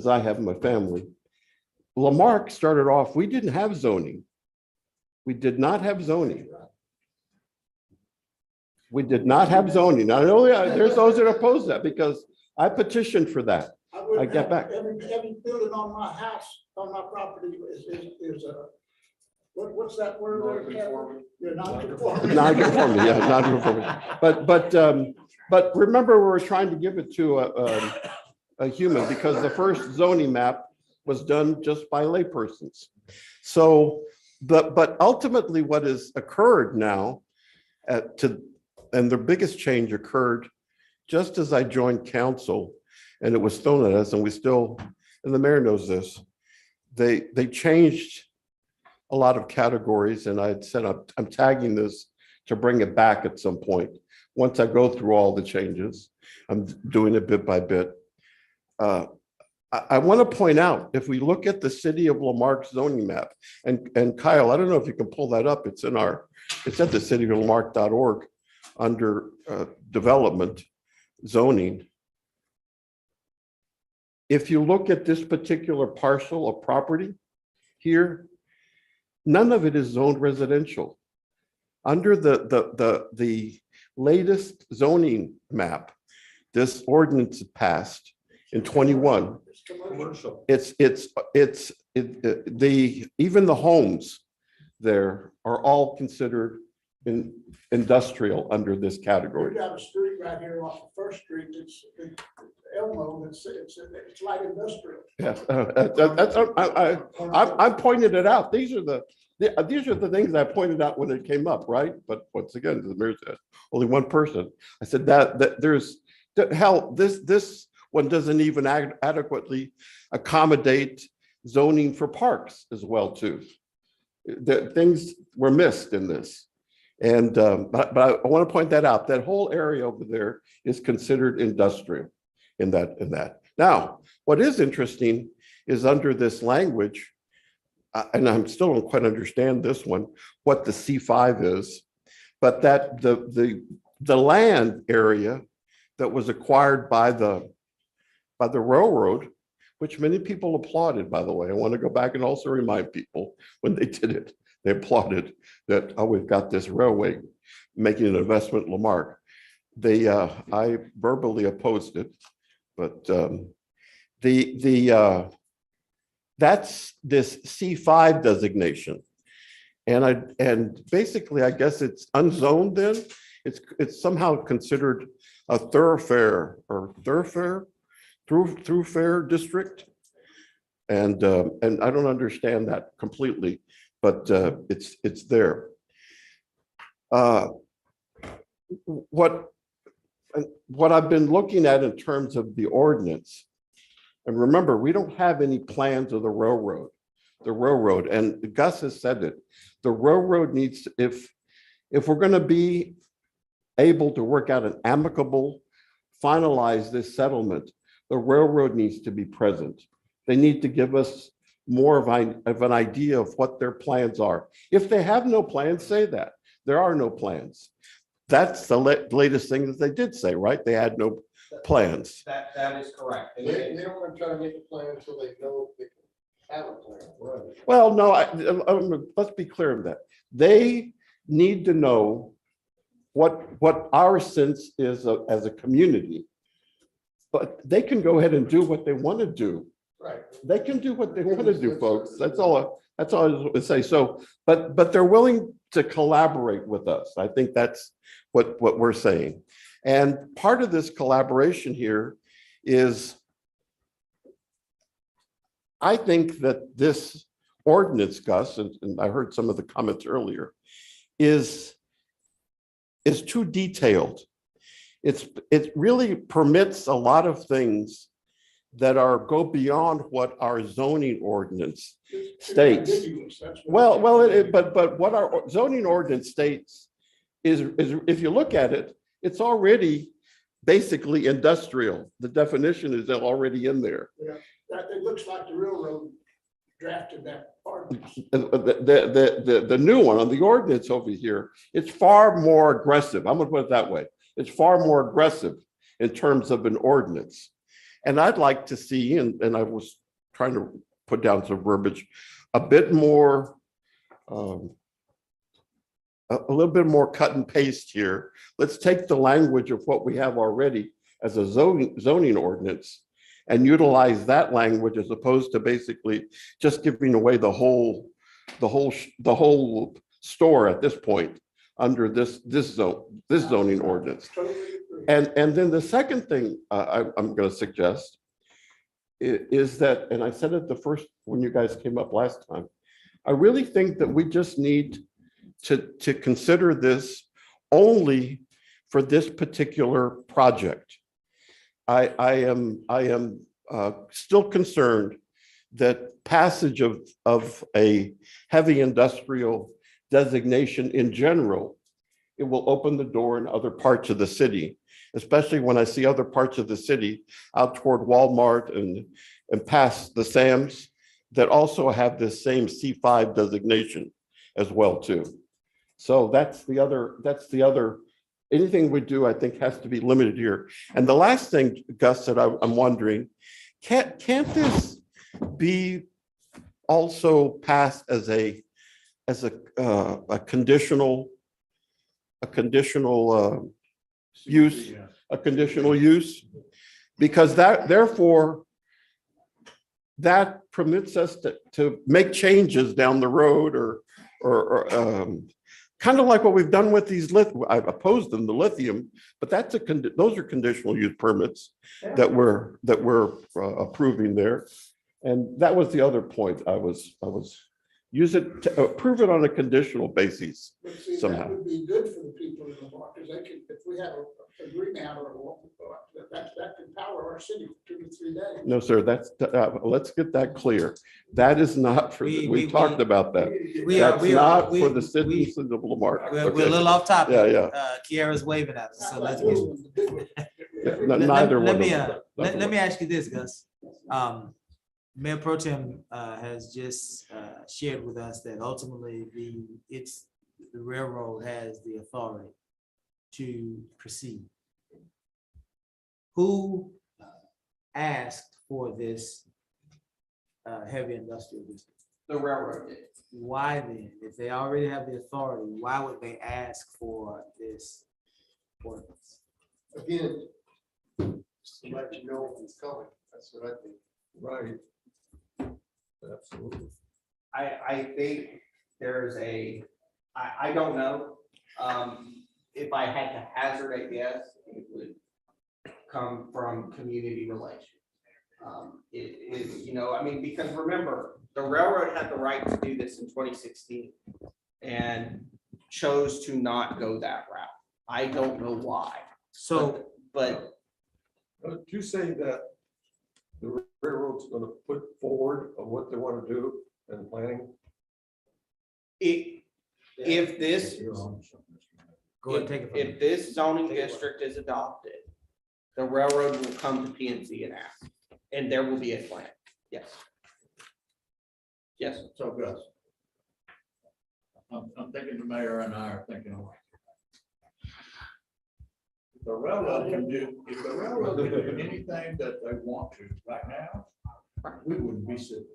I have in my family. Lamarck started off, we didn't have zoning. We did not have zoning. We did not have zoning. I know there's those that oppose that because I petitioned for that. I get back. Every building on my house, on my property is what's that word? You're non-conforming. Non-conforming, yeah, non-conforming. But remember, we were trying to give it to a human because the first zoning map was done just by laypersons. So, but ultimately what has occurred now and the biggest change occurred just as I joined council, and it was thrown at us, and we still, and the mayor knows this, they changed a lot of categories, and I'd said I'm tagging this to bring it back at some point. Once I go through all the changes, I'm doing it bit by bit. I want to point out, if we look at the city of Lamarck zoning map, and Kyle, I don't know if you can pull that up. It's at the cityoflamarck.org under development zoning. If you look at this particular parcel of property here, none of it is zoned residential. Under the latest zoning map, this ordinance passed in 21. Commercial. Even the homes there are all considered industrial under this We category. got a street right here off of First Street, it's Elmo, it's light industrial. Yes, I'm pointing it out. These are the things I pointed out when it came up, right? But once again, as the mayor said, only one person. I said that there's hell. This one doesn't even adequately accommodate zoning for parks as well too. The things were missed in this, and but I want to point that out. That whole area over there is considered industrial in that. Now, what is interesting is under this language, and I still don't quite understand this one, what the C5 is, but that the land area that was acquired by the railroad, which many people applauded, by the way. I want to go back and also remind people when they did it, they applauded that, oh, we've got this railway making an investment in Lamarck. I verbally opposed it, but that's this C5 designation. And basically, I guess it's unzoned then. It's somehow considered a thoroughfare district. And I don't understand that completely, but it's there. What I've been looking at in terms of the ordinance, and remember, we don't have any plans of the railroad, and Gus has said it, the railroad needs, if we're going to be able to work out an amicable, finalize this settlement, the railroad needs to be present. They need to give us more of an idea of what their plans are. If they have no plans, say that. There are no plans. That's the latest thing that they did say, right? They had no plans. That is correct. They don't want to try to make a plan until they know they can have a plan. Right. Well, no, let's be clear on that. They need to know what our sense is as a community, but they can go ahead and do what they want to do. Right. They can do what they want to do, folks. That's all I was going to say. So, but they're willing to collaborate with us. I think that's what we're saying. And part of this collaboration here is, I think that this ordinance, Gus, and I heard some of the comments earlier, is too detailed. It really permits a lot of things that go beyond what our zoning ordinance It's states. ambiguous, that's what- But what our zoning ordinance states is if you look at it, it's already basically industrial. The definition is already in there. That, it looks like the railroad drafted that ordinance. The new one on the ordinance over here, it's far more aggressive. I'm gonna put it that way. It's far more aggressive in terms of an ordinance. And I'd like to see, and I was trying to put down some verbiage, a bit more, a little bit more cut and paste here. Let's take the language of what we have already as a zoning ordinance and utilize that language as opposed to basically just giving away the whole store at this point under this zoning ordinance. Totally agree. And then the second thing I'm going to suggest is that, and I said it the first, when you guys came up last time, I really think that we just need to consider this only for this particular project. I am still concerned that passage of a heavy industrial designation in general, it will open the door in other parts of the city, especially when I see other parts of the city out toward Walmart and past the Sam's that also have this same C5 designation as well too. So that's the other, anything we do, I think has to be limited here. And the last thing, Gus, that I'm wondering, can't this be also passed as a conditional use, a conditional use? Because therefore, that permits us to make changes down the road or kind of like what we've done with these I've opposed them, the lithium, but those are conditional use permits that we're approving there. And that was the other point I was approve it on a conditional basis But see, somehow. that would be good for the people in the market, because they could, if we have a agreement or that could power our city for 2 to 3 days. No, sir, let's get that clear. That is not for, we talked about that. That's not for the citizens of Lamarck. We're a little off topic. Yeah. Kiara's waving at us, so let's get. Neither one Let of them. me ask you this, Gus. Mayor Pro Tem has just shared with us that ultimately the railroad has the authority to proceed. Who asked for this heavy industrial district? The railroad did. Why then, if they already have the authority, why would they ask for this ordinance? Again, just to let you know it's coming, that's what I think. Right. Absolutely. I think there's I don't know. If I had to hazard a guess, it would come from community relations. It is, I mean, because remember, the railroad had the right to do this in 2016 and chose to not go that route. I don't know why. So, But Did you say that the railroad's gonna put forward of what they want to do and planning? if this, go ahead, take it from if this zoning district is adopted, the railroad will come to PNC and ask, and there will be a plan. Yes. Yes. So Gus. I'm thinking the mayor and I are thinking alike. If the railroad can do anything that they want to right now, we wouldn't be sitting.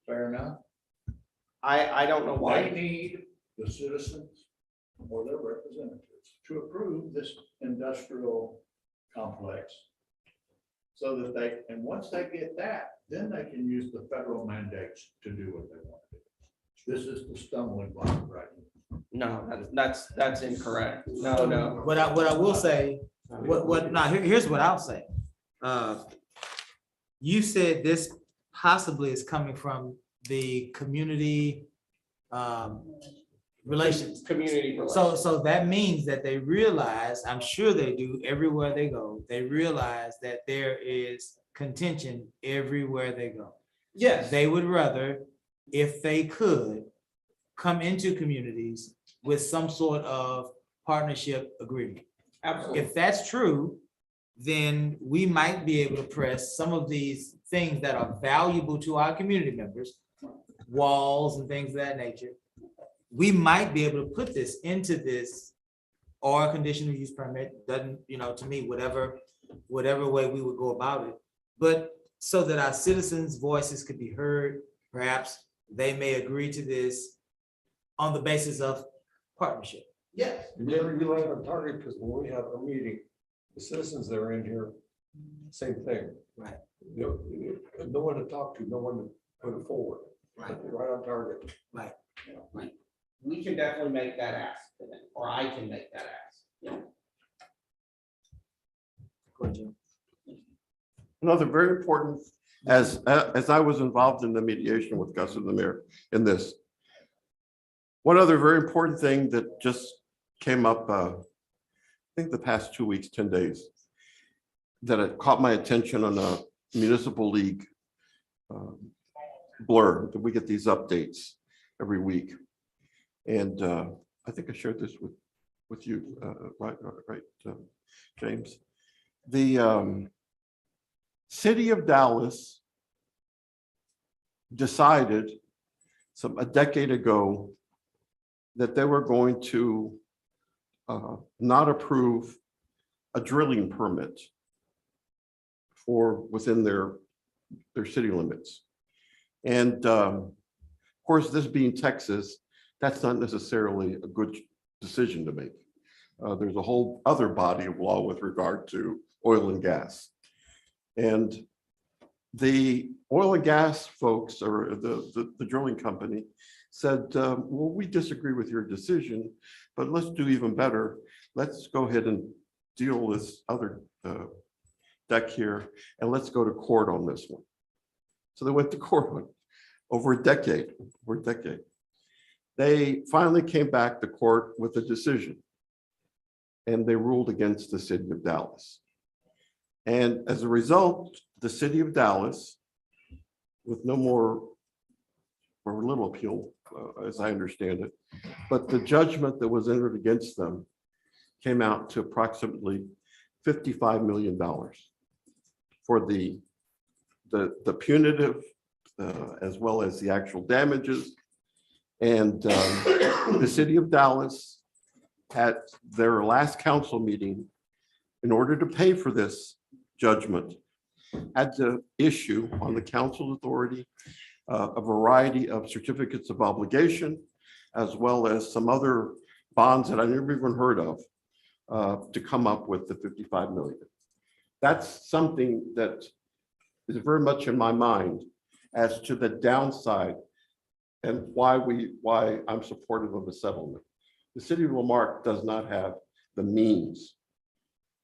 Fair enough? I don't know They why. need the citizens or their representatives to approve this industrial complex. So that and once they get that, then they can use the federal mandates to do what they want to do. This is the stumbling block right here. No, that's incorrect. No. What I will say, here's what I'll say. You said this possibly is coming from the community relations. Community relations. So that means that they realize, I'm sure they do, everywhere they go, they realize that there is contention everywhere they go. Yes. They would rather, if they could, come into communities with some sort of partnership agreement. Absolutely. If that's true, then we might be able to press some of these things that are valuable to our community members, walls and things of that nature. We might be able to put this into this or a conditional use permit, doesn't, to me, whatever way we would go about it. But so that our citizens' voices could be heard, perhaps they may agree to this on the basis of partnership. Yes. You never you land on target, because when we have a meeting, the citizens that are in here, same thing. Right. No one to talk to, no one to put it forward. Right. Right on target. Right. We can definitely make that ask, to them, or I can make that ask. Go ahead, Jim. Another very important, as I was involved in the mediation with Gus and the mayor in this. One other very important thing that just came up, I think the past 2 weeks, 10 days, that it caught my attention on a municipal league blur, that we get these updates every week. And I think I shared this with you, right, James. The city of Dallas decided a decade ago that they were going to not approve a drilling permit for within their city limits. And of course, this being Texas, that's not necessarily a good decision to make. There's a whole other body of law with regard to oil and gas. And the oil and gas folks, or the drilling company, said, well, we disagree with your decision, but let's do even better. Let's go ahead and deal this other deck here, and let's go to court on this one. So they went to court on over a decade. They finally came back to court with a decision, and they ruled against the city of Dallas. And as a result, the city of Dallas, with no more or little appeal, as I understand it, but the judgment that was entered against them came out to approximately $55 million for the punitive as well as the actual damages. And the city of Dallas, at their last council meeting, in order to pay for this judgment, had to issue on the council authority a variety of certificates of obligation, as well as some other bonds that I never even heard of, to come up with the 55 million. That's something that is very much in my mind as to the downside and why I'm supportive of a settlement. The city of Lamarck does not have the means.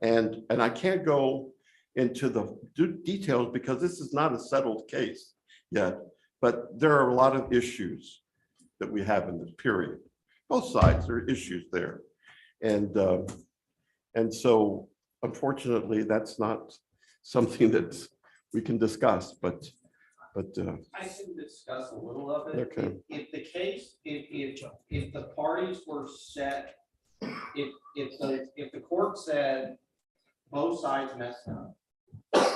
And I can't go into the details because this is not a settled case yet, but there are a lot of issues that we have in this period. Both sides, there are issues there. And so unfortunately, that's not something that we can discuss, but I can discuss a little of it. Okay. If the case, if the parties were set, if the court said both sides messed up,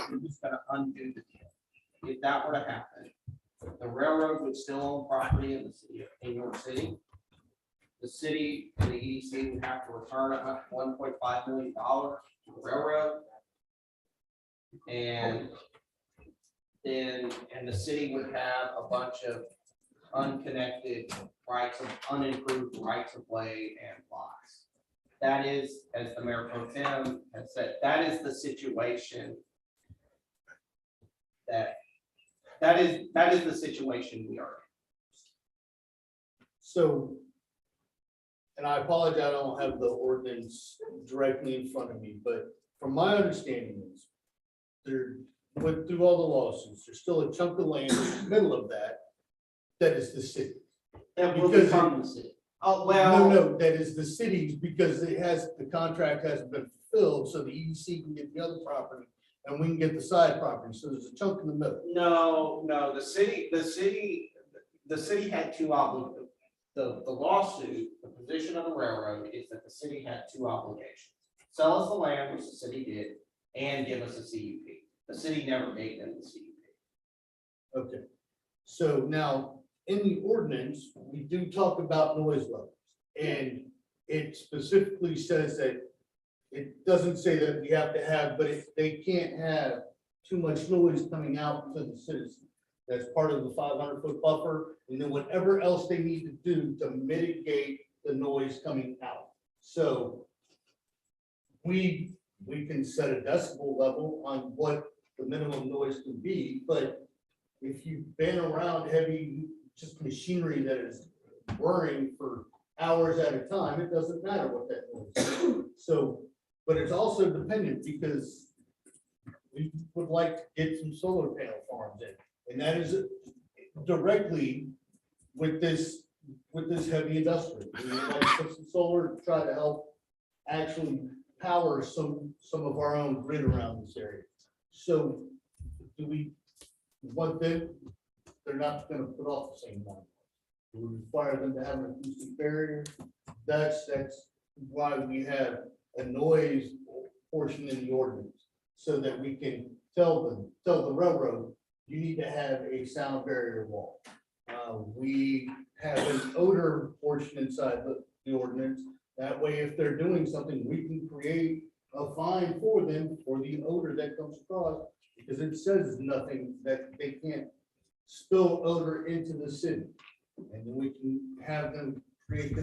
we're just gonna undo the deal. If that were to happen, the railroad would still own property in the city of New York City. The city and the EDC would have to return $1.5 million to the railroad. And the city would have a bunch of unconnected rights of unimproved rights of way and lots. That is, as the mayor pro tem has said, that is the situation that is the situation we are in. So, and I apologize, I don't have the ordinance directly in front of me, but from my understanding is there went through all the lawsuits, there's still a chunk of land in the middle of that is the city. That will Because become the city. Oh, No, that is the city's because the contract hasn't been fulfilled, so the EDC can get the other property and we can get the side property. So there's a chunk in the middle. No, the city had two obligations. The lawsuit, the position of the railroad is that the city had two obligations. Sell us the land, which the city did, and give us a CUP. The city never gave them the CUP. Okay. So now, in the ordinance, we do talk about noise levels. And it specifically says that it doesn't say that we have to have, but if they can't have too much noise coming out to the citizens. That's part of the 500-foot buffer, and then whatever else they need to do to mitigate the noise coming out. So we can set a decibel level on what the minimum noise can be, but if you've been around heavy, just machinery that is whirring for hours at a time, it doesn't matter what that noise is. So, but it's also dependent because we would like to get some solar panel farms in. And that is directly with this heavy industrial. We would like to put some solar to try to help actually power some of our own grid around this area. So do we want them, they're not gonna put off the same one. Do we require them to have an acoustic barrier? That's why we have a noise portion in the ordinance, so that we can tell the railroad, you need to have a sound barrier wall. We have an odor portion inside the ordinance. That way, if they're doing something, we can create a fine for them for the odor that comes across, because it says nothing that they can't spill odor into the city. And then we can have them create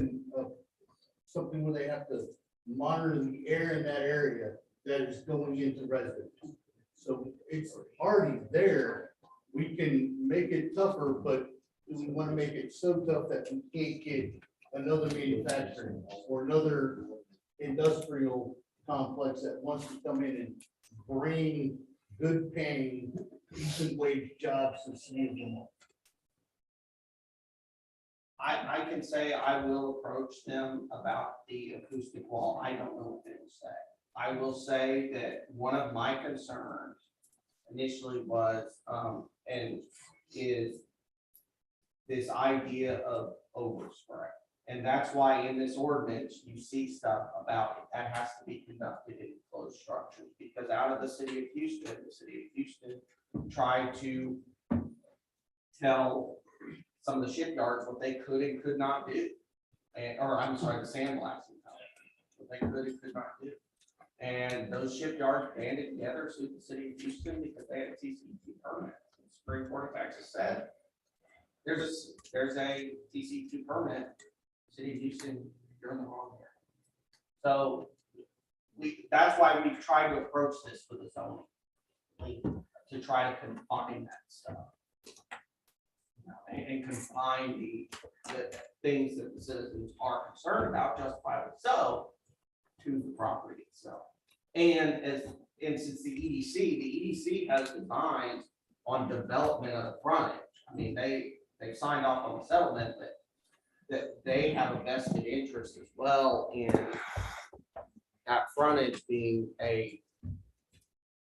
something where they have to monitor the air in that area that is going into residents. So it's already there. We can make it tougher, but we want to make it so tough that we can't get another manufacturing or another industrial complex that wants to come in and bring good paying, decent wage jobs to the city of Lamar. I can say I will approach them about the acoustic wall. I don't know what they will say. I will say that one of my concerns initially was, and is this idea of overspray. And that's why in this ordinance, you see stuff about that has to be conducted in closed structures, because out of the city of Houston tried to tell some of the shipyards what they could and could not do. Or I'm sorry, the sandblasting company, what they could and could not do. And those shipyards banded together, sued the city of Houston because they had a TCQ permit. The Supreme Court of Texas said, there's a TCQ permit, city of Houston, you're in the wrong here. So that's why we've tried to approach this with the zoning, to try to confine that stuff. And confine the things that the citizens are concerned about, justifiably so, to the property itself. And since the EDC has designs on development of the frontage. I mean, they've signed off on the settlement, but that they have a vested interest as well in that frontage being a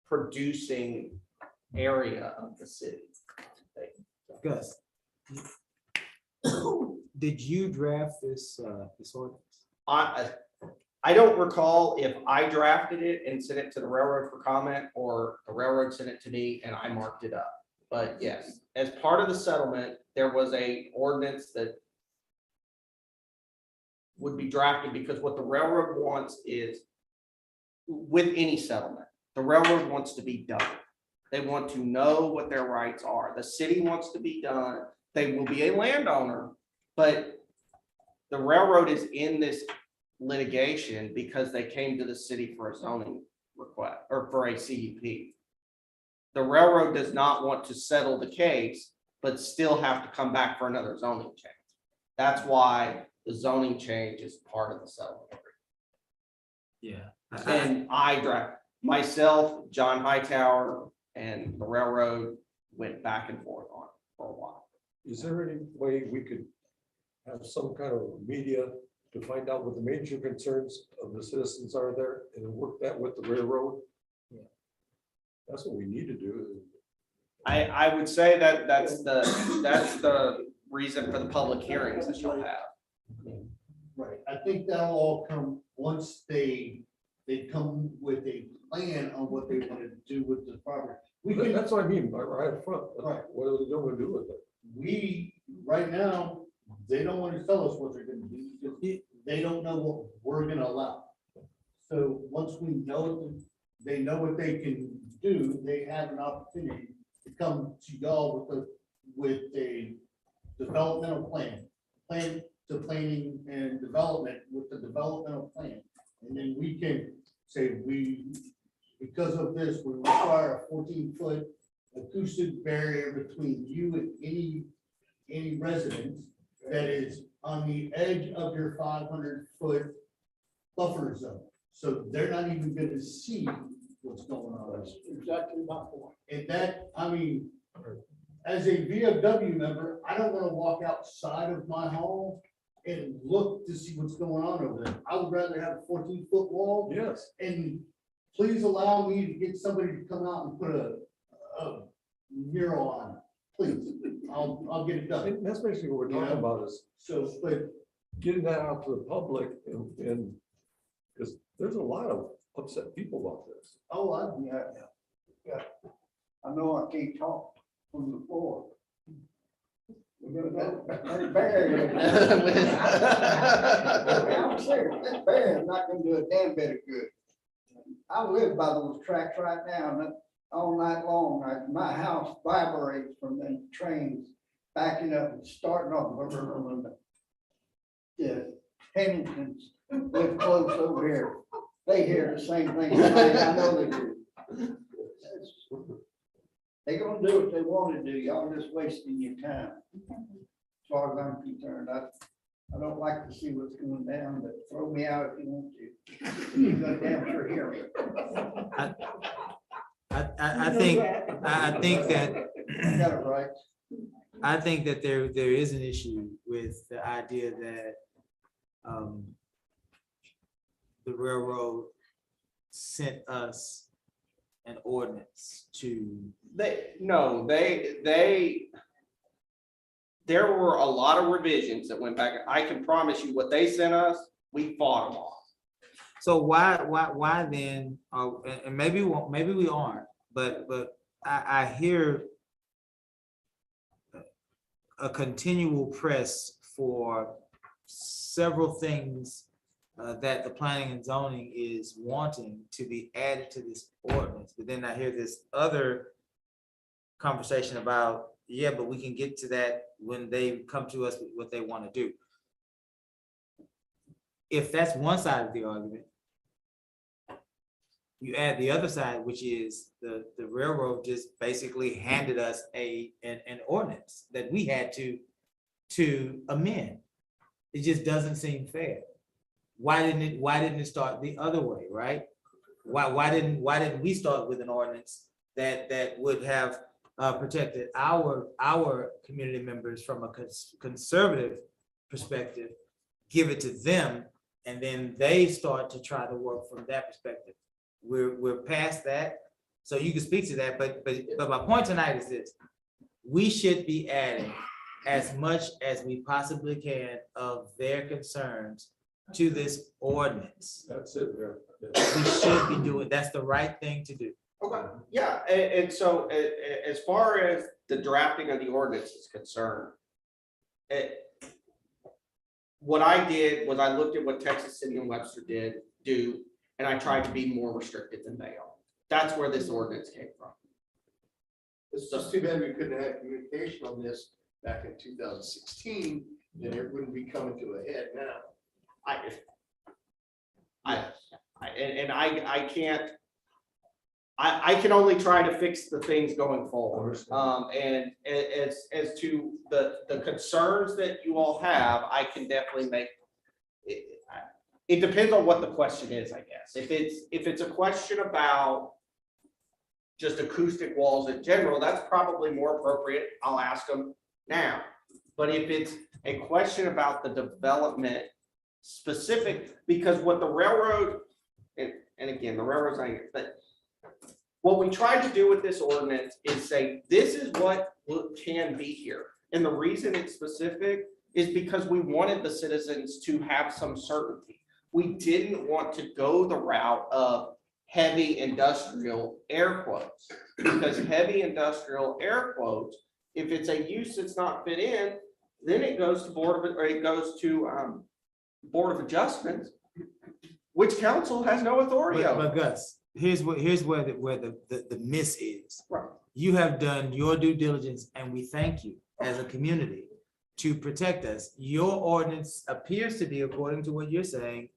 producing area of the city. Gus, did you draft this ordinance? I don't recall if I drafted it and sent it to the railroad for comment, or the railroad sent it to me and I marked it up. But yes, as part of the settlement, there was a ordinance that would be drafted, because what the railroad wants is, with any settlement, the railroad wants to be done. They want to know what their rights are. The city wants to be done. They will be a landowner, but the railroad is in this litigation because they came to the city for a zoning request or for a CUP. The railroad does not want to settle the case, but still have to come back for another zoning change. That's why the zoning change is part of the settlement agreement. Yeah. And I draft myself, John Hightower, and the railroad went back and forth on it for a while. Is there any way we could have some kind of media to find out what the major concerns of the citizens are there and work that with the railroad. That's what we need to do. I would say that that's the reason for the public hearings that you'll have. Right, I think that'll all come once they come with a plan on what they want to do with the property. We can, That's what I mean, right up front. Right. What are they going to do with it? right now, they don't want to tell us what they're gonna do, because they don't know what we're gonna allow. So once we know, they know what they can do, they have an opportunity to come to y'all with a developmental plan to planning and development with the developmental plan. And then we can say, because of this, we require a 14-foot acoustic barrier between you and any residence that is on the edge of your 500-foot buffer zone. So they're not even gonna see what's going on. That's exactly my point. And that, I mean, as a VFW member, I don't wanna walk outside of my home and look to see what's going on over there. I would rather have a 14-foot wall. Yes. And please allow me to get somebody to come out and put a mural on it, please. I'll get it done. And that's basically what we're talking about is So, but getting that out to the public and because there's a lot of upset people about this. Oh, yeah. I know I can't talk from the floor. We're gonna that barrier. I'm serious, that barrier is not gonna do a damn bit of good. I live by those tracks right now, and all night long, my house vibrates from the trains backing up and starting off. The Penningtons live close over here. They hear the same thing. I know they do. They're gonna do what they want to do. Y'all just wasting your time. As far as I'm concerned, I don't like to see what's going down, but throw me out if you want to. You're gonna damn sure hear me. I think that I got it right. I think that there is an issue with the idea that the railroad sent us an ordinance to. There were a lot of revisions that went back. I can promise you what they sent us, we fought them off. So why then, and maybe we aren't, but I hear a continual press for several things that the planning and zoning is wanting to be added to this ordinance, but then I hear this other conversation about, yeah, but we can get to that when they come to us with what they want to do. If that's one side of the argument, you add the other side, which is the railroad just basically handed us an ordinance that we had to amend. It just doesn't seem fair. Why didn't it start the other way, right? Why didn't we start with an ordinance that would have protected our community members from a conservative perspective, give it to them, and then they start to try to work from that perspective. We're past that, so you can speak to that, but my point tonight is this: we should be adding as much as we possibly can of their concerns to this ordinance. That's it. We should be doing, that's the right thing to do. Okay, yeah, and so as far as the drafting of the ordinance is concerned, what I did was I looked at what Texas City and Webster do, and I tried to be more restrictive than they are. That's where this ordinance came from. It's just too bad we couldn't have communication on this back in 2016, then it wouldn't be coming to a head now. I can only try to fix the things going forward. And as to the concerns that you all have, I can definitely make it. It depends on what the question is, I guess. If it's a question about just acoustic walls in general, that's probably more appropriate. I'll ask them, now. But if it's a question about the development specific, because what the railroad, and again, the railroad's not here, but what we tried to do with this ordinance is say, this is what can be here. And the reason it's specific is because we wanted the citizens to have some certainty. We didn't want to go the route of heavy industrial air quotes. Because heavy industrial air quotes, if it's a use that's not fit in, then it goes to Board of Adjustments, which council has no authority But over. Gus, here's where the miss is. Right. You have done your due diligence and we thank you as a community to protect us. Your ordinance appears to be, according to what you're saying,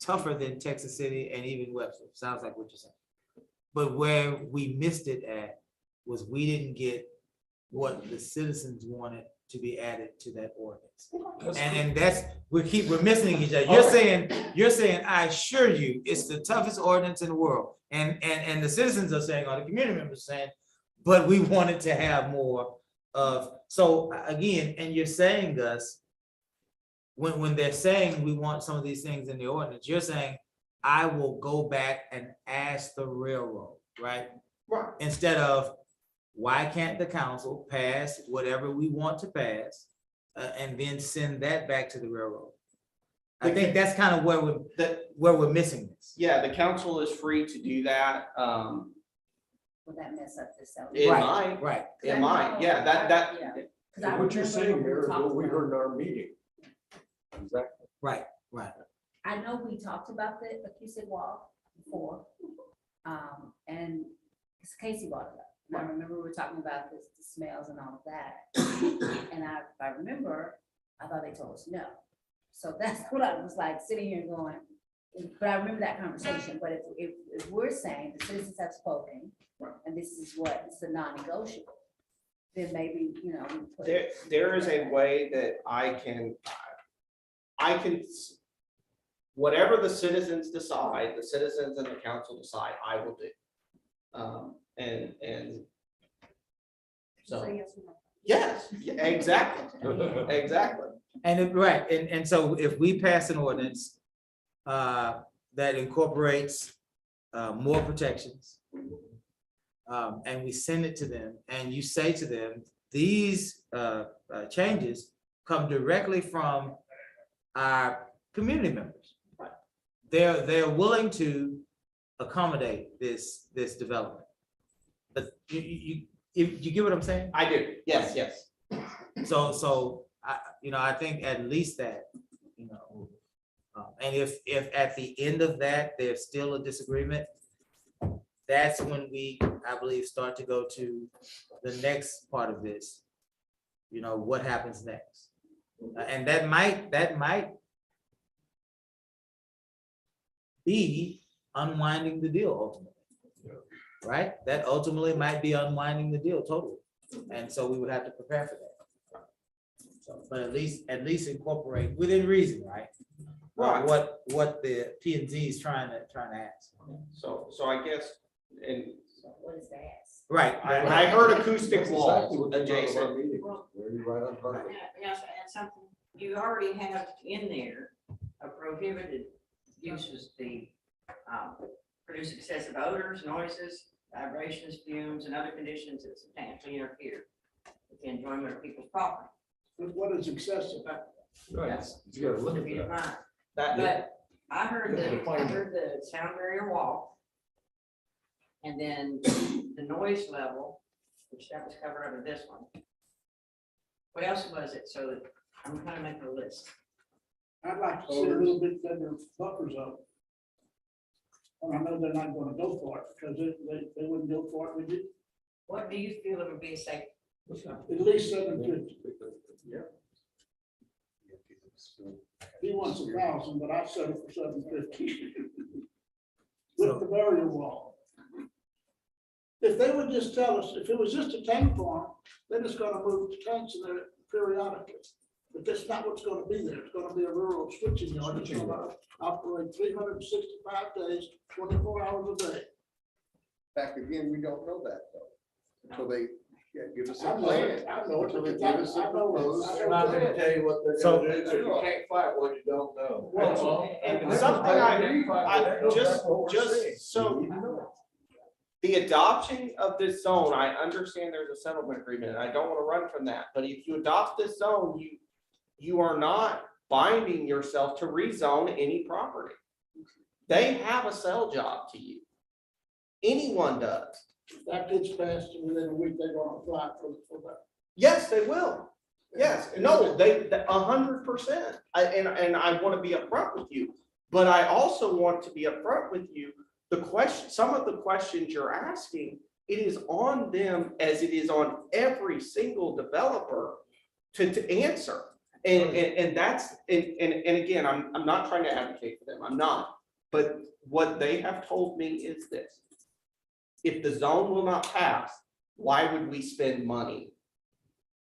tougher than Texas City and even Webster. Sounds like what you're saying. But where we missed it at was we didn't get what the citizens wanted to be added to that ordinance. And that's, we're missing each other. You're saying, I assure you, it's the toughest ordinance in the world. And the citizens are saying, or the community members are saying, but we wanted to have more of, so again, and you're saying, Gus, when they're saying we want some of these things in the ordinance, you're saying, I will go back and ask the railroad, right? Right. Instead of, why can't the council pass whatever we want to pass and then send that back to the railroad? I think that's kind of where we're missing this. Yeah, the council is free to do that. Would that mess up this? It Right, might, right. it might, yeah, that. What you're saying, Mayor, is what we heard in our meeting. Exactly. Right, right. I know we talked about the acoustic wall before, and it's Casey brought it up. And I remember we were talking about the smells and all of that. And if I remember, I thought they told us no. So that's what I was like sitting here going, but I remember that conversation. But if we're saying the citizens have spoken, and this is what, it's a non-negotiable, then maybe, we put it. There is a way that I can, whatever the citizens decide, the citizens and the council decide, I will do. And so, yes, yeah, exactly, exactly. And so if we pass an ordinance that incorporates more protections, and we send it to them, and you say to them, these changes come directly from our community members. They're willing to accommodate this development. But you get what I'm saying? I do, yes, yes. So I think at least that, and if at the end of that, there's still a disagreement, that's when we, I believe, start to go to the next part of this. What happens next? And that might be unwinding the deal ultimately. Right? That ultimately might be unwinding the deal totally. And so we would have to prepare for that. So, but at least incorporate within reason, right? Right. What the P and Z is trying to ask. So I guess, and So what is that? Right. I heard acoustic That's exactly walls what they did in our adjacent. meeting. You're right on target. Yes, and something, you already have in there a prohibited uses, produce excessive odors, noises, vibrations, fumes, and other conditions that substantially interfere with the enjoyment of people's property. But what is excessive? Right, you gotta look To at be that. defined. That, But I heard the sound barrier wall. And then the noise level, which that was covered under this one. What else was it? So that I'm kind of making a list. I'd like to see a little bit better buffer zone. And I know they're not gonna go for it, because they wouldn't go for it, would you? What do you feel it would be safe? At least 750. Yeah. He wants 1,000, but I settle for 750. With the barrier wall. If they would just tell us, if it was just a tank farm, they're just gonna move the tanks in there periodically. But that's not what's gonna be there. It's gonna be a rural switching yard. It's gonna operate 365 days, 24 hours a day. Back again, we don't know that though. So Yeah, give us I a know plan. it, I know it, Give because us a I know proposed. it. They're not gonna tell you what they're So- gonna do, so you can't fight what you don't know. Well, That's all. and something just so the adoption of this zone, I understand there's a settlement agreement, and I don't want to run from that, but if you adopt this zone, you are not binding yourself to rezone any property. They have a sell job to you. Anyone does. If that gets passed, and within a week, they're gonna apply for that. Yes, they will. Yes, no, they 100%. And I want to be upfront with you, but I also want to be upfront with you. Some of the questions you're asking, it is on them as it is on every single developer to answer. And that's, and again, I'm not trying to advocate for them. I'm not. But what they have told me is this: if the zone will not pass, why would we spend money?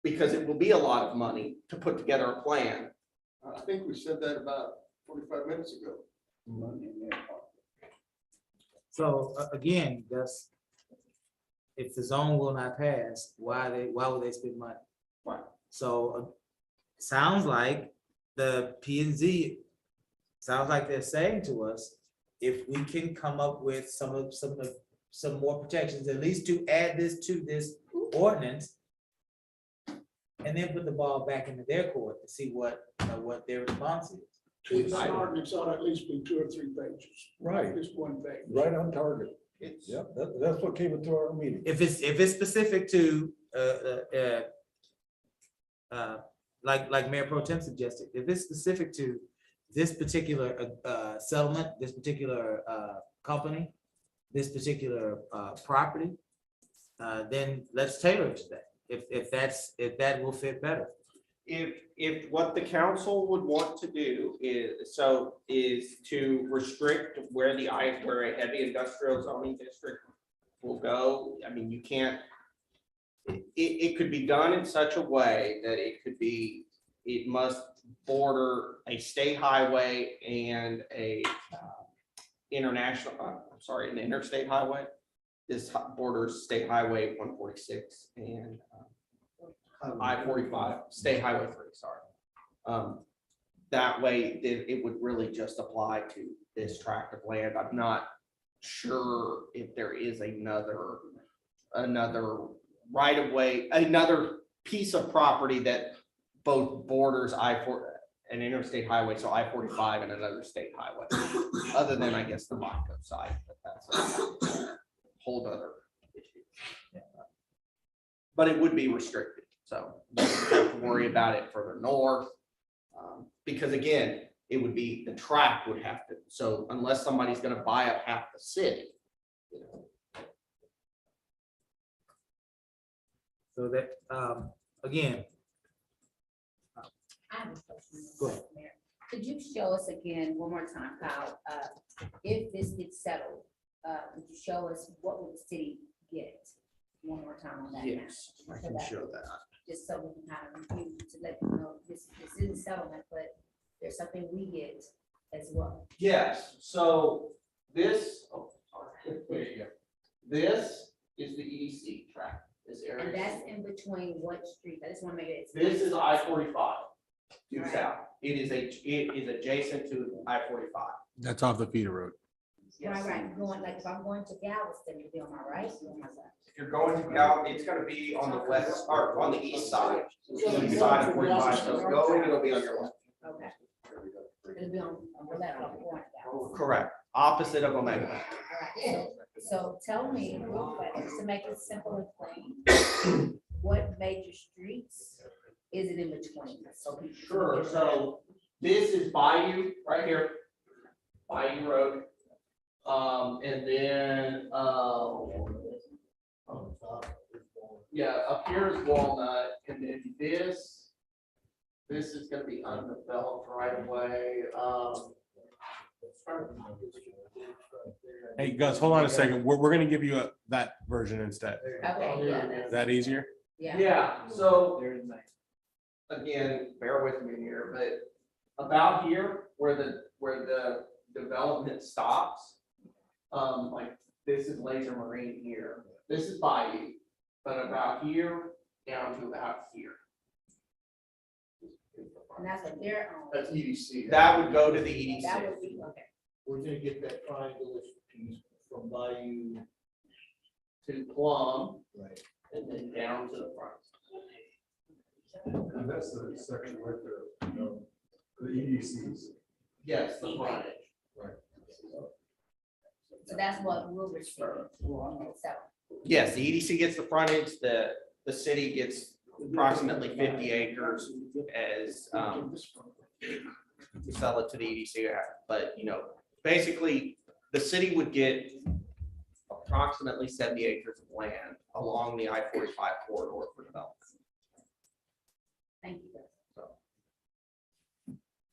Because it will be a lot of money to put together a plan. I think we said that about 45 minutes ago. So again, Gus, if the zone will not pass, why would they spend money? Right. So sounds like the P and Z, sounds like they're saying to us, if we can come up with some more protections, at least to add this to this ordinance, and then put the ball back into their court to see what their response is. That ordinance ought to at least be 2 or 3 pages, Right, just one page. right on target. It's, Yep, that's what came into our meeting. If it's specific to, like Mayor Pro Tem suggested, if it's specific to this particular settlement, this particular company, this particular property, then let's tailor it to that. If that will fit better. if what the council would want to do is to restrict where where a heavy industrial zoning district will go. I mean, you can't, it could be done in such a way that it must border a state highway and an interstate highway. This borders State Highway 146 and I-45, State Highway 3, sorry. That way, it would really just apply to this tract of land. I'm not sure if there is another right of way, another piece of property that both borders an interstate highway, so I-45 and another state highway, other than, I guess, the Marque side, but that's a whole other issue. But it would be restricted, so you don't have to worry about it further north. Because again, it would be, the tract would have to, so unless somebody's gonna buy up half the city, you know. So that, again, I have a question. Go ahead. Mayor. Could you show us again, one more time, Kyle, if this gets settled, could you show us what would the city get? One more time on that. Yes, I can show that. Just so we can kind of review to let you know, this is a settlement, but there's something we get as well. Yes, so this, this is the EDC tract, this And area. that's in between what street? I just want to make it. This is I-45 due Right. south. It is adjacent to I-45. That's off the feeder road. Right, going, like, if I'm going to Galveston, it'd be on my right, or on my left? If you're going to Gal, it's gonna be on the west, or on the east side. East side of 45, so going, it'll be on your left. Okay. It'll be on the left, I'm going to Galveston. Correct, opposite of Omega. All right, so tell me, real quick, just to make it simple and plain, what major streets is it in between? So people can Sure, get so this is Bayou, right here, Bayou Road. And then, yeah, up here is Walnut, and then this is gonna be undeveloped right away. Hey, Gus, hold on a second. We're gonna give you that version instead. Okay, yeah, Is that's, that easier? yeah. Yeah, so again, bear with me here, but about here where the development stops, like this is Laser Marine here, this is Bayou. But about here, down to about here. And that's what they're on. That's EDC. That would go to the E That EDC. would be, okay. We're gonna get that triangle piece from Bayou. To Plum Right. and then down to the front. And that's the section right there, you know, the EDCs. Yes, the frontage. So that's what we'll receive. So, Yes, the EDC gets the frontage, the city gets approximately 50 acres as, to sell it to the EDC, but, you know, basically, the city would get approximately 70 acres of land along the I-45 corridor for development. thank you.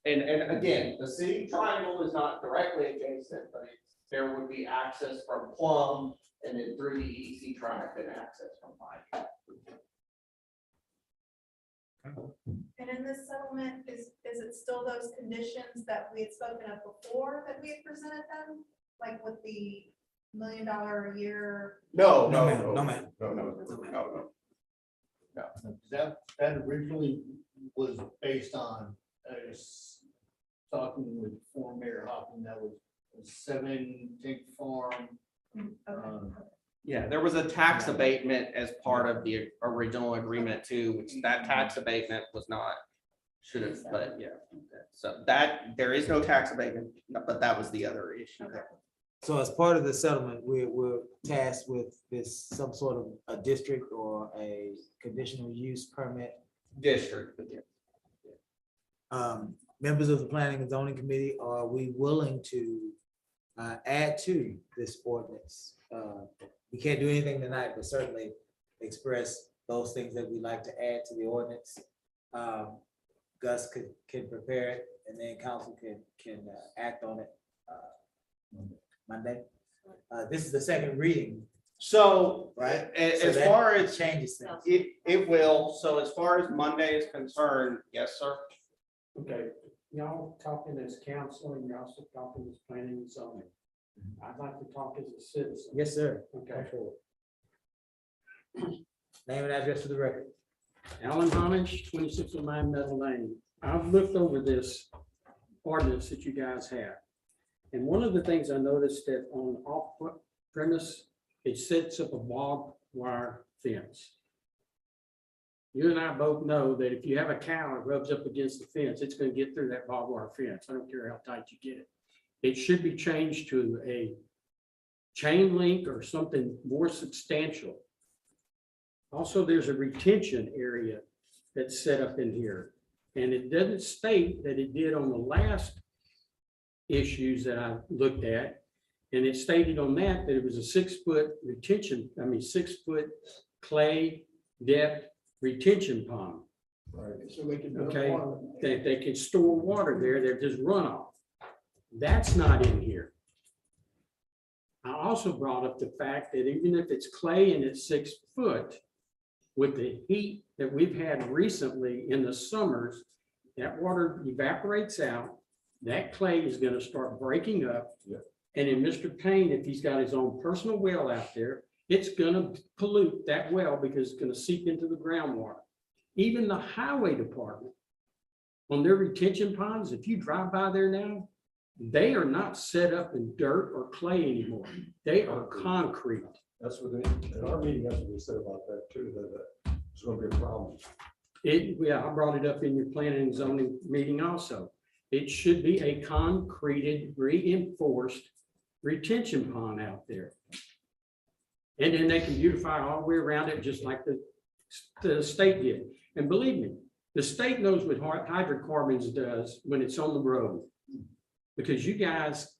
And again, the city triangle is not directly adjacent, but there would be access from Plum and then through the EDC tract and access from Bayou. And in this settlement, is it still those conditions that we had spoken of before that we had presented them? Like with the $1 million a year? No, No, no, ma'am. no, No, ma'am. no, no, no. That originally was based on, talking with former Mayor Hoffman, that was a 7-tank farm. Okay. Yeah, there was a tax abatement as part of the original agreement too, which that tax abatement was not, should have, but yeah. So that, there is no tax abatement, but that was the other issue. So as part of the settlement, we're tasked with this, some sort of a district or a conditional use permit. District. Members of the Planning and Zoning Committee, are we willing to add to this ordinance? We can't do anything tonight, but certainly express those things that we'd like to add to the ordinance. Gus can prepare it, and then council can act on it Monday. This is the second reading, So, right? as So that far as, changes things. it will, so as far as Monday is concerned, yes, sir. Okay, y'all talking as council and you're also talking as planning and zoning. I'd like to talk as a citizen. Yes, sir. Okay. Name and address for the record. Alan Homage, 2609 Meadow Lane. I've looked over this ordinance that you guys have. And one of the things I noticed that on off premise, it sets up a barbed wire fence. You and I both know that if you have a cow that rubs up against the fence, it's going to get through that barbed wire fence. I don't care how tight you get it. It should be changed to a chain link or something more substantial. Also, there's a retention area that's set up in here. And it doesn't state that it did on the last issues that I looked at. And it stated on that it was a 6-foot retention, 6-foot clay depth retention pond. Right. So they can. Okay, they can store water there, they're just runoff. That's not in here. I also brought up the fact that even if it's clay and it's 6 foot, with the heat that we've had recently in the summers, that water evaporates out, that clay is gonna start breaking up. Yeah. And then Mr. Payne, if he's got his own personal well out there, it's gonna pollute that well because it's gonna seep into the groundwater. Even the highway department, on their retention ponds, if you drive by there now, they are not set up in dirt or clay anymore. They are concrete. That's what they, in our meeting, that's what we said about that too, that there's gonna be a problem. I brought it up in your planning and zoning meeting also. It should be a concreted, reinforced retention pond out there. And then they can beautify all the way around it, just like the state did. And believe me, the state knows what hydrocarbons does when it's on the road. Because you guys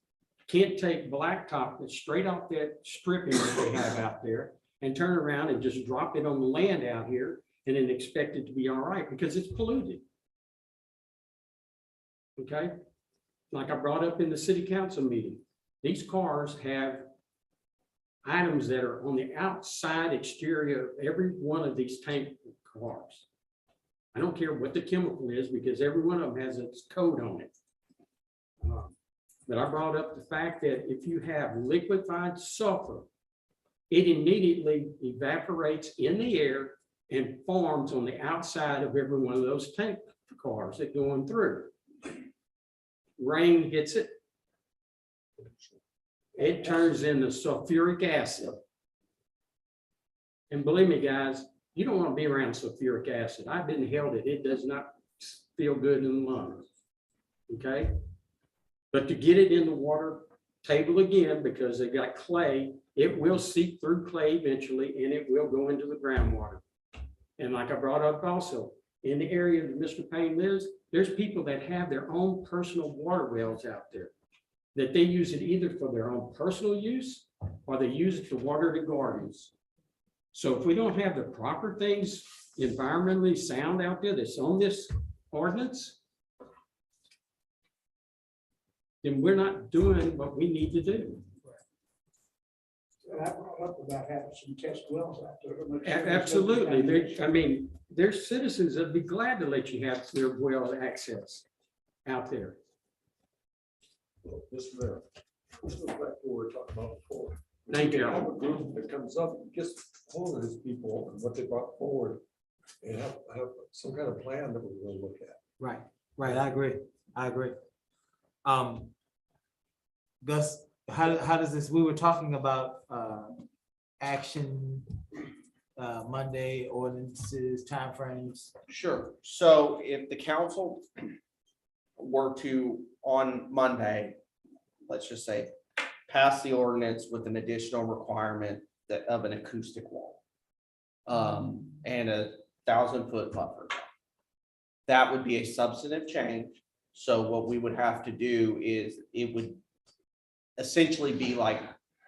can't take blacktop that's straight off that stripping that they have out there and turn around and just drop it on the land out here and then expect it to be all right because it's polluted. Okay? Like I brought up in the city council meeting, these cars have items that are on the outside exterior of every one of these tank cars. I don't care what the chemical is because every one of them has its code on it. But I brought up the fact that if you have liquefied sulfur it immediately evaporates in the air and forms on the outside of every one of those tank cars that going through. Rain hits it. It turns into sulfuric acid. And believe me, guys, you don't want to be around sulfuric acid. I've been held it. It does not feel good in the lungs. Okay? But to get it in the water table again, because they got clay, it will seep through clay eventually and it will go into the groundwater. And like I brought up also, in the area that Mr. Payne lives, there's people that have their own personal water wells out there, that they use it either for their own personal use or they use it to water the gardens. So if we don't have the proper things environmentally sound out there that's on this ordinance, then we're not doing what we need to do. And I brought up about having some test wells out there. to make sure there's no Absolutely. contamination. I mean, there's citizens that'd be glad to let you have their well access out there. Mr. Mayor, this goes back to what we were talking about before. Thank you. Have a group that comes up, gets hold of his people and what they brought forward and have some kind of plan that we're gonna look at. Right, right, I agree. Gus, how does this, we were talking about action, Monday ordinances, timeframes. Sure. So if the council were to, on Monday, let's just say, pass the ordinance with an additional requirement that of an acoustic wall, and a 1,000-foot buffer, that would be a substantive change. So what we would have to do is it would essentially be like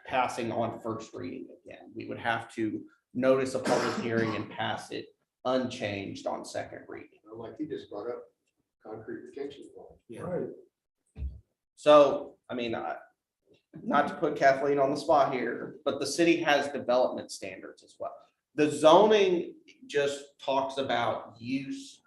passing on first reading again. We would have to notice a public hearing and pass it unchanged on second reading. Like he just brought up, concrete retention wall. Yeah. Right. So, I mean, not to put Kathleen on the spot here, but the city has development standards as well. The zoning just talks about use,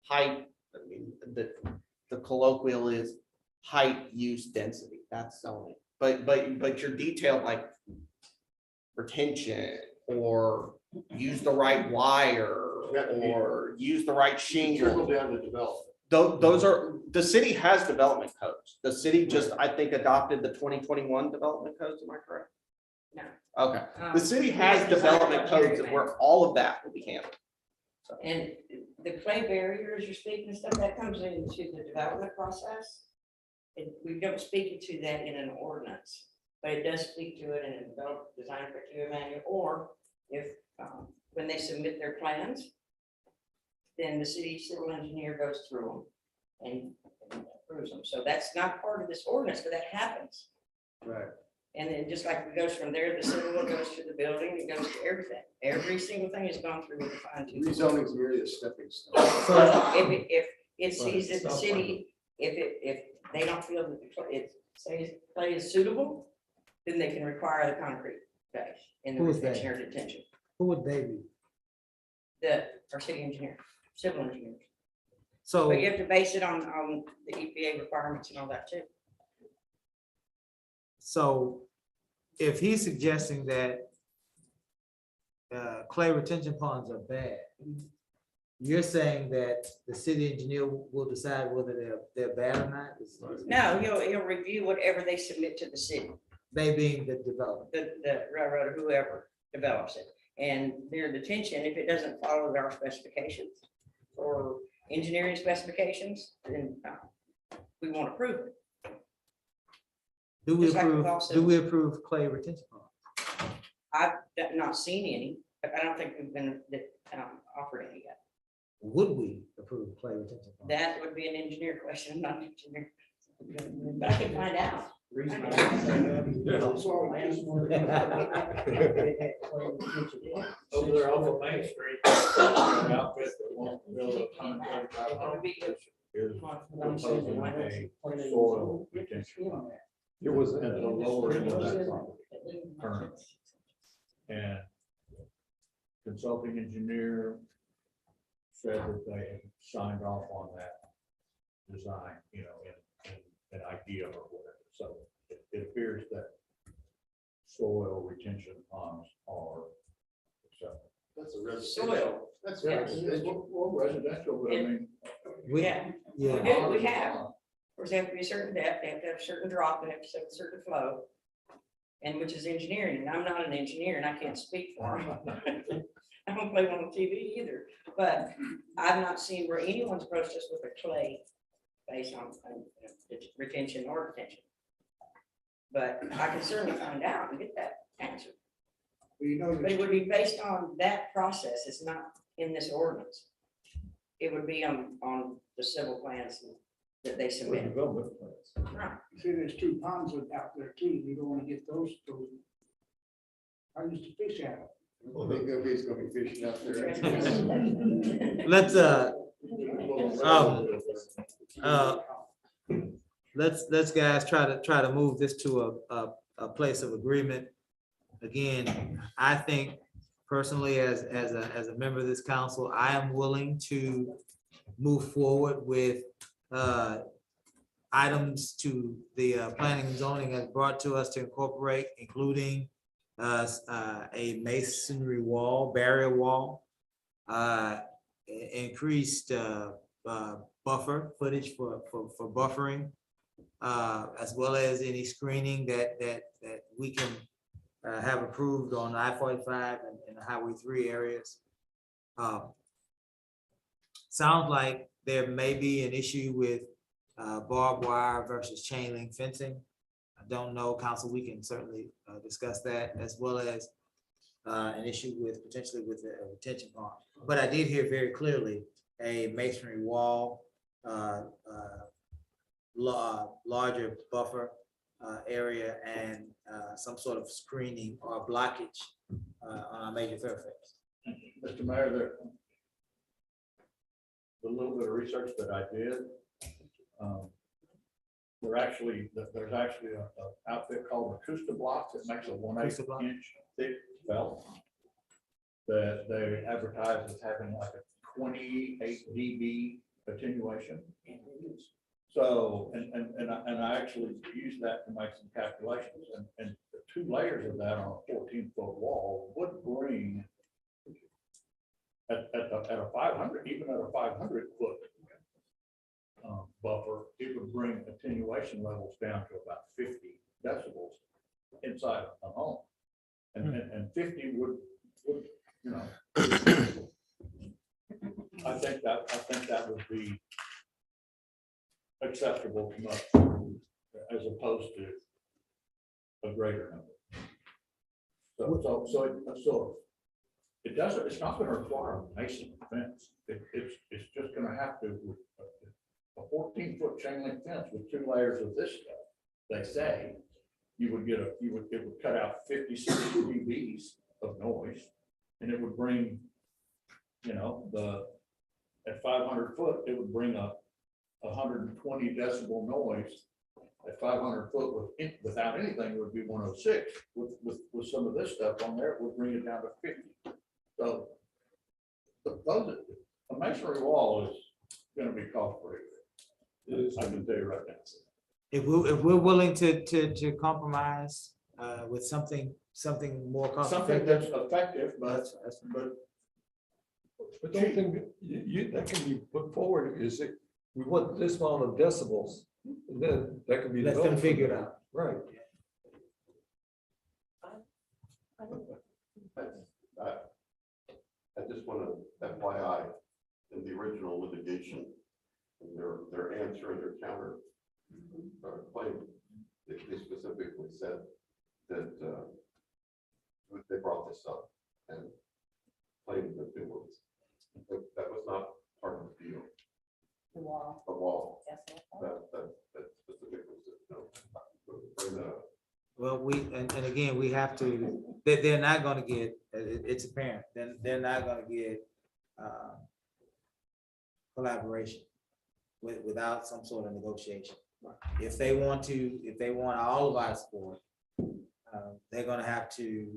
height. I mean, the colloquial is height, use, density. That's zoning. But your detailed like retention or use the right wire or use the right Trickle shingle. down to development. Those are, the city has development codes. The city just, I think, adopted the 2021 development codes. Am I correct? No. Okay. Um, The city we has have design development codes criteria, where all of that will be handled. And the clay barriers you're speaking of stuff, that comes into the development process. And we don't speak to that in an ordinance, but it does speak to it in a development design criteria manual, or if, when they submit their plans, then the city civil engineer goes through them and approves them. So that's not part of this ordinance, but that happens. Right. And then just like it goes from there, the civil one goes to the building, it goes to everything. Every single thing has gone through with the fine tooth. Rezoning is merely a stepping stone. If it sees that the city, if they don't feel that the clay is suitable, then they can require the concrete base in the Who is that? retention or detention. Who would they be? Our city engineer, civil engineer. So, But you have to base it on the EPA requirements and all that too. so if he's suggesting that clay retention ponds are bad, you're saying that the city engineer will decide whether they're bad or not? No, he'll review whatever they submit to the city, They being the developer. the railroad or whoever develops it. And their detention, if it doesn't follow our specifications or engineering specifications, then we won't approve it. Do we Just like approve, also- do we approve clay retention ponds? I've not seen any, but I don't think we've been offered any yet. Would we approve clay retention ponds? That would be an engineer question, not an engineer. But I can find out. Reason I Yeah. Over there off of Main Street. Outfit that won't build a concrete house is proposing a soil retention. It was, At the lower end of that property currently. And consulting engineer said that they had signed off on that design, you know, in an idea or whatever. So it appears that soil retention ponds are acceptable. That's a residential. Soil, That's Yes. residential. Well, residential, but I mean. yeah, Yeah. we do, we have. Of course, they have to be a certain depth, they have to have a certain drop, they have to have a certain flow. And which is engineering, and I'm not an engineer and I can't speak for them. I don't play one on TV either, but I've not seen where anyone's approached us with a clay based on retention or retention. But I can certainly find out and get that answer. Well, you know, But it would be based on that process, it's not in this ordinance. It would be on the civil plans that they submit. Development plans. Right. you see, there's two ponds out there too. You don't want to get those. I used to fish at them. Well, they go, he's gonna be fishing out there. Let's, let's guys try to move this to a place of agreement. Again, I think personally, as a member of this council, I am willing to move forward with items to the planning and zoning has brought to us to incorporate, including a masonry wall, barrier wall, increased buffer footage for buffering, as well as any screening that we can have approved on I-45 and the Highway 3 areas. Sounds like there may be an issue with barbed wire versus chain link fencing. I don't know, council, we can certainly discuss that, as well as an issue with potentially with a retention pond. But I did hear very clearly a masonry wall, larger buffer area, and some sort of screening or blockage on our major thoroughfares. Mr. Mayor, the little bit of research that I did, there's actually a outfit called Acoustic Block that makes a 1/8 inch thick felt that they advertise as having like a 28 dB attenuation. So, and I actually used that to make some calculations, and the 2 layers of that on a 14-foot wall would bring at a 500, even at a 500-foot buffer, it would bring attenuation levels down to about 50 decibels inside a home. And 50 would, you know, I think that would be acceptable enough as opposed to a greater number. So it doesn't, it's not going to require a mason fence. It's just going to have to, a 14-foot chain link fence with 2 layers of this stuff. They say it would cut out 56 dBs of noise, and it would bring, you know, at 500 foot, it would bring up 120 decibel noise. At 500 foot without anything, it would be 106. With some of this stuff on there, it would bring it down to 50. So a masonry wall is going to be cost prohibitive. I can tell you right now. If we're willing to compromise with something more cost Something effective, that's effective, but But the only thing that can be put forward is that we want this amount of decibels, and then that can be. let them developed. figure it out. Right. I just want to FYI, in the original litigation, their answer and their counter claim, they specifically said that they brought this up and claimed that it was, that was not part of the deal. The wall. The wall, That's what I thought. that specifically said, no. Bring that up. Well, and again, we have to, they're not gonna get, it's apparent, then they're not gonna get collaboration without some sort of negotiation. If they want all of our support, they're gonna have to,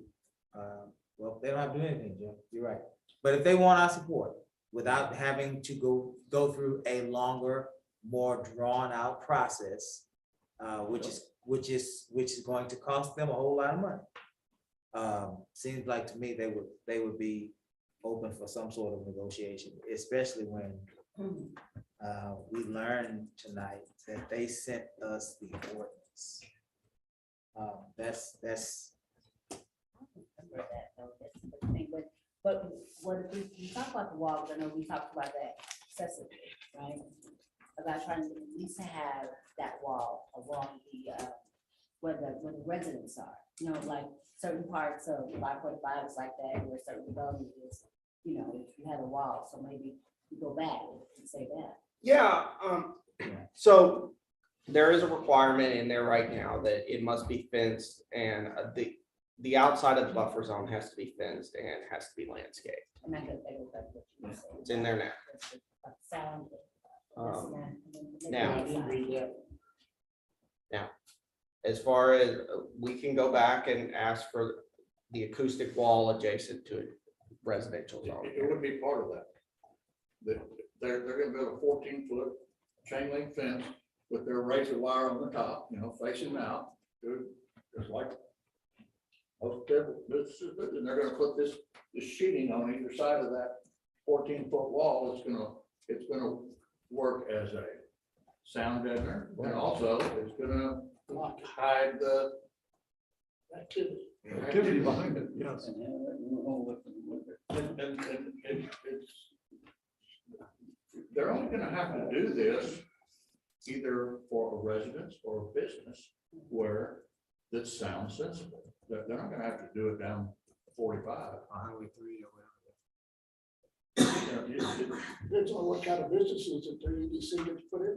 well, they don't have to do anything, Jim, you're right. But if they want our support, without having to go through a longer, more drawn out process, which is going to cost them a whole lot of money. Seems like to me they would be open for some sort of negotiation, especially when we learned tonight that they sent us the ordinance. That's. Remember that, though, that's the thing, but what if we talk about the wall, 'cause I know we talked about that excessively, right? About trying to at least have that wall along the, where the residents are, you know, like certain parts of 545 is like that, where certain development is, you know, if you have a wall, so maybe you go back and say that. Yeah, so there is a requirement in there right now that it must be fenced and the outside of the buffer zone has to be fenced and has to be landscaped. I'm not gonna say what you said. It's in there now. Sound. Now, as far as we can go back and ask for the acoustic wall adjacent to residential zone. It would be part of that. They're gonna build a 14-foot chain link fence with their razor wire on the top, you know, facing out, just like most businesses, and they're gonna put this sheeting on either side of that 14-foot wall. It's gonna work as a sound deadener, and also it's gonna hide the Activity behind it, yes. and it's, they're only gonna have to do this either for a residence or a business where that sounds sensible. They're not gonna have to do it down 45. Highway 3 or whatever. Depends on what kind of businesses that they're EDC gets put in.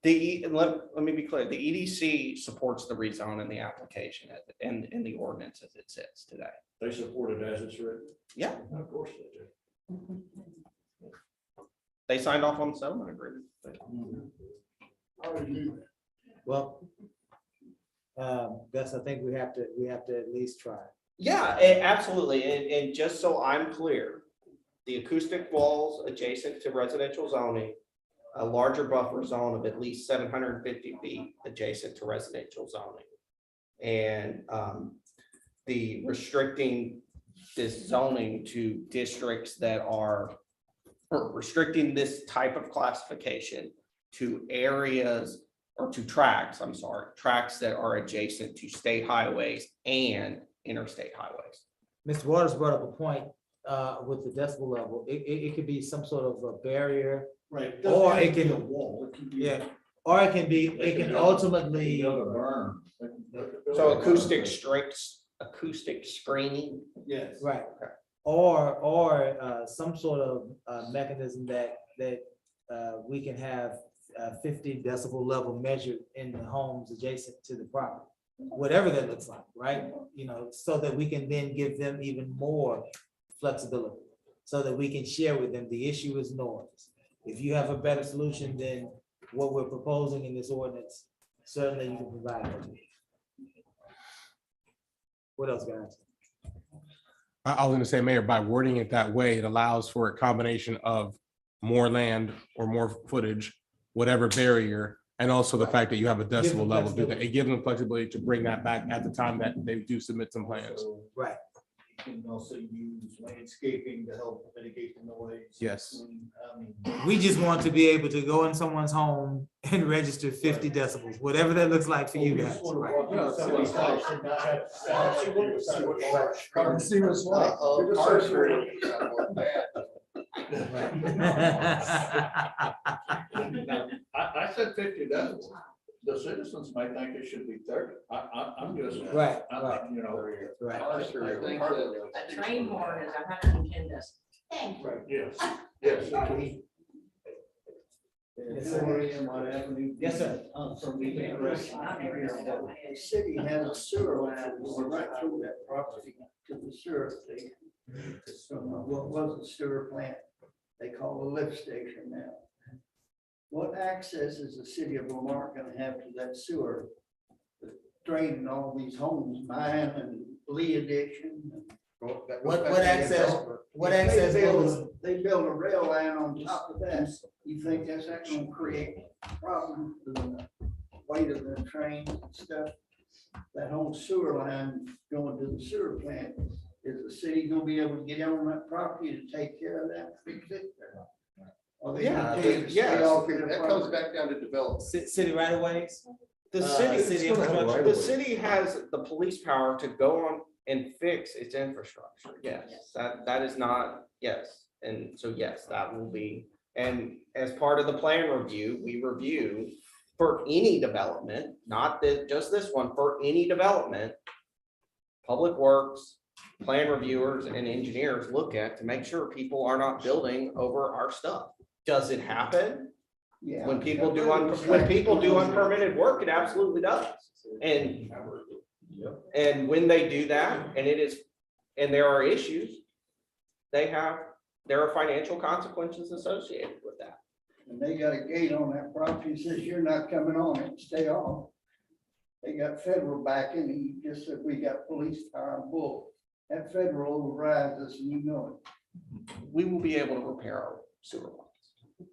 Let me be clear, the EDC supports the rezone and the application and in the ordinance as it sits today. They support it as it's written. Yeah, Of course they do. they signed off on the settlement agreement. How do you do that? Well, Gus, I think we have to at least try. Yeah, absolutely. And just so I'm clear, the acoustic walls adjacent to residential zoning, a larger buffer zone of at least 750 feet adjacent to residential zoning. And the restricting this zoning to districts that are, or restricting this type of classification to areas or to tracks, I'm sorry, tracks that are adjacent to state highways and interstate highways. Mr. Waters brought up a point with the decibel level. It could be some sort of a barrier. Right. Or it can- A wall. It can be. Yeah, or it can ultimately. Burn. So acoustic screening. Yes. Right, or some sort of mechanism that we can have 50 decibel level measured in the homes adjacent to the property. Whatever that looks like, right? You know, so that we can then give them even more flexibility, so that we can share with them. The issue is noise. If you have a better solution than what we're proposing in this ordinance, certainly you can provide it. What else, guys? I was gonna say, Mayor, by wording it that way, it allows for a combination of more land or more footage, whatever barrier, and also the fact that you have a them decibel level, do that. flexibility. It gives them flexibility to bring that back at the time that they do submit some plans. Right. You can also use landscaping to help mitigate the noise. Yes. We just want to be able to go in someone's home and register 50 decibels, whatever that looks like for you guys. See what's like. I said 50 decibels. The citizens might think it should be 30. I'm just. Right, I'm, right. You know. Right. I think that- A train horn is 110 decibels. Right, yes, yes. Yes, sir. From the the city has a sewer line going right through that property to the sewer station. What was the sewer plant? They call a lift station now. What access is the city of Lamar gonna have to that sewer? Draining all these homes, mine and Lee Addition. What access? What access goes? They build a rail line on top of that. You think that's not gonna create problems for the weight of the trains and stuff? that whole sewer line going to the sewer plant, is the city gonna be able to get on that property to take care of that, fix it? Or they Yeah, gonna tell you to stay yes, off their that comes property? back down to development. City right of ways? The City city, infrastructure? the city has the police power to go on and fix its infrastructure. Yes, that is not, yes. And so, yes, that will be, and as part of the plan review, we review for any development, not that, just this one, for any development, Public Works, plan reviewers and engineers look at to make sure people are not building over our stuff. Does it happen? Yeah. When people do unpermitted work, it absolutely does. And when they do that, and it is, and there are issues, there are financial consequences associated with that. And they got a gate on that property that says you're not coming on it, stay off. They got federal backing, and he just said, we got police power and bull. That federal overrides us, and you know We will be able to repair our sewer lines. it.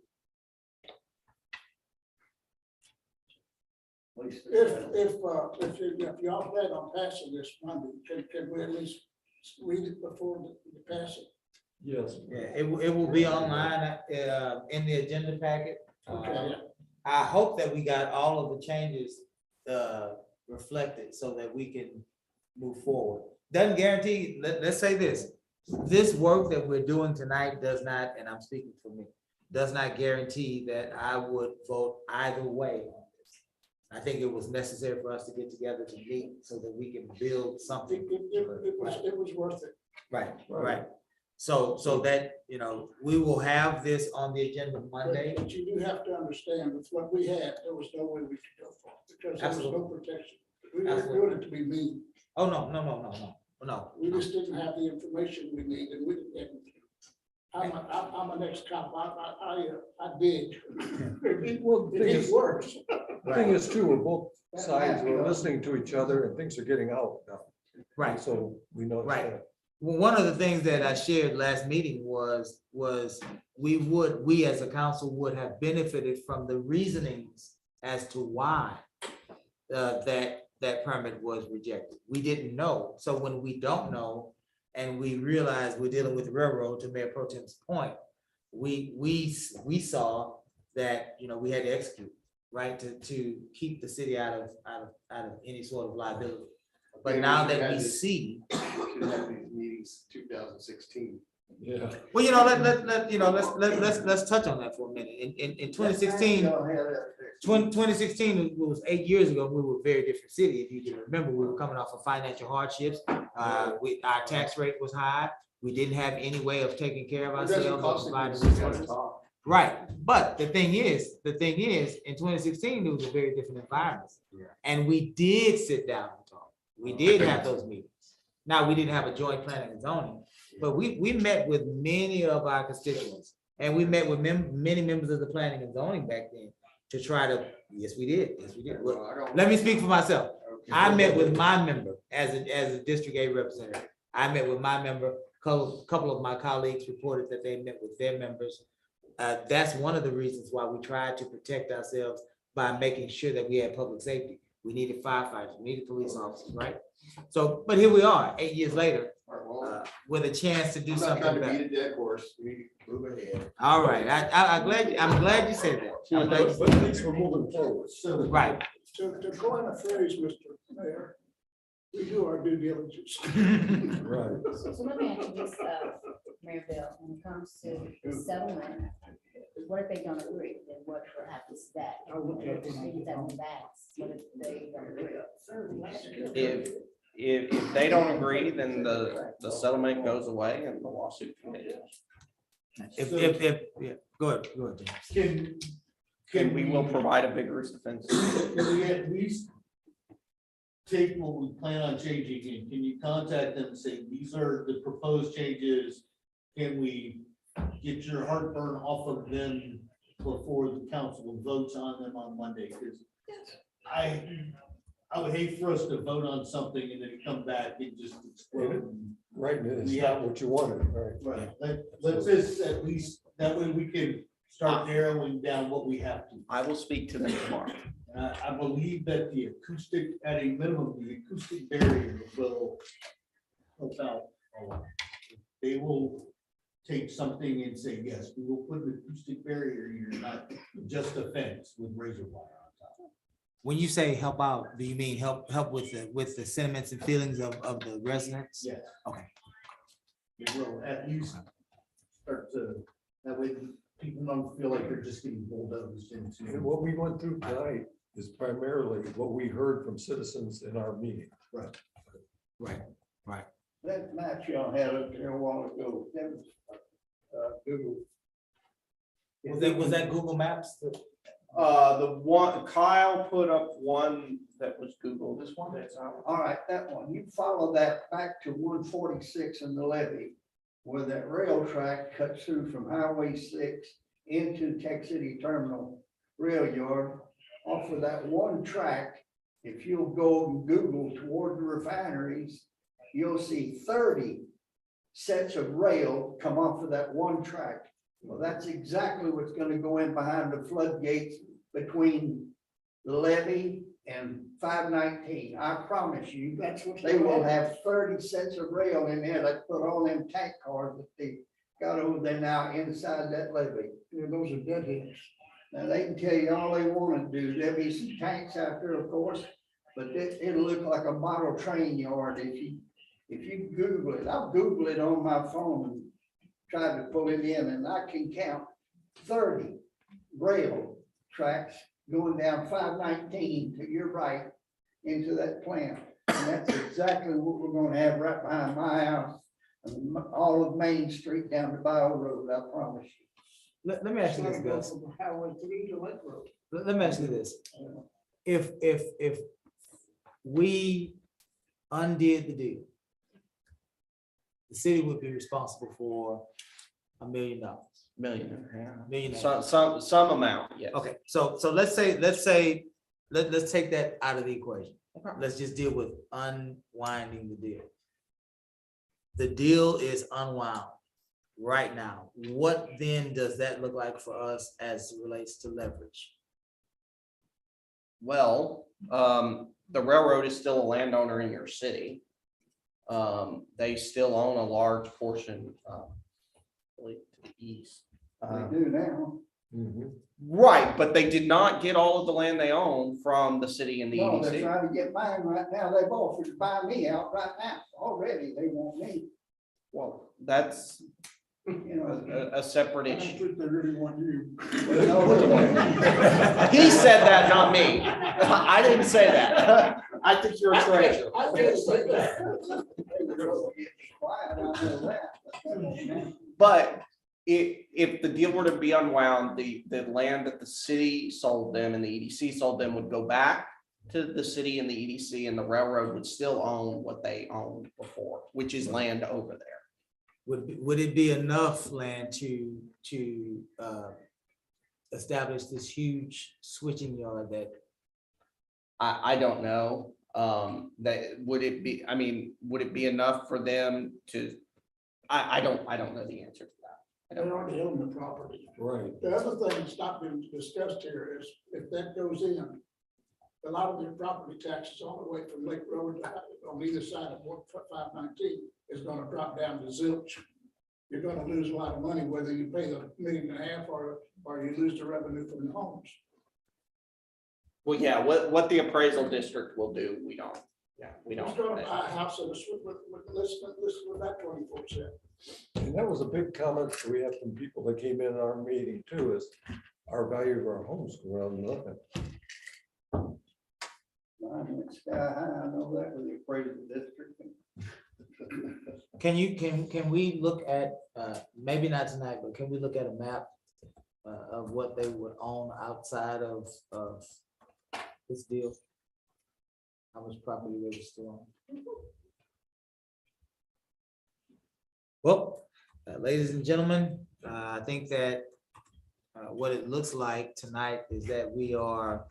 At least- If y'all plan on passing this Monday, can we at least read it before we pass it? Yes. Yeah, it will be online, in the agenda packet. Okay. I hope that we got all of the changes, reflected so that we can move forward. Doesn't guarantee, let's say this work that we're doing tonight does not, and I'm speaking for me, does not guarantee that I would vote either way on this. I think it was necessary for us to get together to meet so that we can build something. It was worth it. Right. So that, we will have this on the agenda Monday. But you do have to understand, with what we had, there was no way we could go for it, because there was no protection. We weren't doing it to be mean. Oh, no. We just didn't have the information we need, and we didn't. I'm an ex-cop, I dig. Well, the It thing gets is, worse. thing is too, we're both sides, we're listening to each other and things are getting out now. Right. So we know. Right. Well, one of the things that I shared last meeting was we as a council would have benefited from the reasonings as to why that permit was rejected. We didn't know. So when we don't know and we realize we're dealing with the railroad, to Mayor Pro Tem's point, we saw that, we had to execute, right, to keep the city out of any sort of liability. But now that we see. Should have these meetings 2016. Yeah. Well, let's touch on that for a minute. In 2016, Y'all have that fixed. 2016 was 8 years ago. We were a very different city. If you can remember, we were coming off of financial hardships. Our tax rate was high. We didn't have any way of taking care of It doesn't ourselves. or cost providing anything to resources. talk. Right, but the thing is, in 2016, it was a very different environment. And we did sit down and talk. We did have those meetings. Now, we didn't have a joint planning and zoning, but we met with many of our constituents. And we met with many members of the planning and zoning back then to try to, yes, we did. Well, let me speak for myself. I met with my member as a District 8 representative. I met with my member, couple of my colleagues reported that they met with their members. That's one of the reasons why we tried to protect ourselves by making sure that we had public safety. We needed firefighters, we needed police officers, right? So, but here we are, 8 years later, with a chance to do I'm not something trying to better. beat a dead horse. We need to move ahead. All right, I'm glad you said that. I'm glad you But said at least we're moving forward. that. Right. To coin a phrase, Mr. Mayor, we do our due diligence. Right. So let me ask you this, Mayor Bill, when it comes to the settlement, what if they don't agree? Then what happens to that? Maybe that one backs, what if they don't agree? If they don't agree, then the settlement goes away and the lawsuit continues. Yeah, go ahead, James. And we will provide a vigorous defense. Can we at least take what we plan on changing and can you contact them and say, these are the proposed changes? Can we get your heartburn off of them before the council votes on them on Monday? Because I would hate for us to vote on something and then come back and just explode. Right, and it's not what you wanted, right? Right, let's just at least, that way we can start narrowing down what we have to. I will speak to them tomorrow. I believe that the acoustic, at a minimum, the acoustic barrier will help out a lot. They will take something and say, yes, we will put an acoustic barrier here, not just a fence with razor wire on top. When you say help out, do you mean help with the sentiments and feelings of the residents? Yes. Okay. It will at least start to, that way people don't feel like they're just getting bulldozed And into. what we went through tonight is primarily what we heard from citizens in our meeting. Right. Right. That map y'all had up there a while ago, that was, Google. Was that Google Maps? The one, Kyle put up one that was Google, this one that's out. All right, that one, you follow that back to 146 in the levee, where that rail track cuts through from Highway 6 into Tech City Terminal Rail Yard. Off of that one track, if you'll go and Google toward the refineries, you'll see 30 sets of rail come off of that one track. Well, that's exactly what's gonna go in behind the floodgates between the levee and 519. I promise you, That's what they will have 30 sets of rail in there. They put all them tank cars that they got over there now inside that levee. Yeah, those are deadheads. Now, they can tell you all they want to do. There'll be some tanks out there, of course, but it'll look like a model train yard if you Google it. I'll Google it on my phone and try to pull it in, and I can count 30 rail tracks going down 519 to your right into that plant. And that's exactly what we're gonna have right behind my house, and all of Main Street down to Bio Road, I promise you. Let me ask you this, Go Gus. from Highway 3 to Lake Road. Let me ask you this. If we undid the deal, the city would be responsible for $1 million. Million. Million. Some amount, yes. Okay, so let's take that out of the equation. Let's just deal with unwinding the deal. The deal is unwound right now. What then does that look like for us as it relates to leverage? Well, the railroad is still a landowner in your city. They still own a large portion, really to the east. They do now. Right, but they did not get all of the land they own from the city and the No, they're EDC. trying to get mine right now. They've offered to buy me out right now. Already, they want me, Well, that's you know. a separate I don't issue. think they really want you. He said that, not me. I didn't say that. I think you're a treasure. I did say that. Quiet, I know that. But if the deal were to be unwound, the land that the city sold them and the EDC sold them would go back to the city and the EDC, and the railroad would still own what they owned before, which is land over there. Would it be enough land to establish this huge switching yard that? I don't know. Would it be enough for them to? I don't know the answer to that. I They don't know. already own the property. Right. The other thing that's not been discussed here is if that goes in, a lot of their property taxes all the way from Lake Road to on either side of 519 is gonna drop down to zilch. You're gonna lose a lot of money, whether you pay the $1.5 million or you lose the revenue from the homes. Well, yeah, what the appraisal district will do, we don't. Yeah, we don't. Who's gonna buy a house with that 24%? And that was a big comment that we had from people that came in our meeting too, is our value of our homes go around nothing. Mine went sky high, I know that with the appraisal district. Can we look at, maybe not tonight, but can we look at a map of what they would own outside of this deal? How much property they would still own? Well, ladies and gentlemen, I think that what it looks like tonight is that we are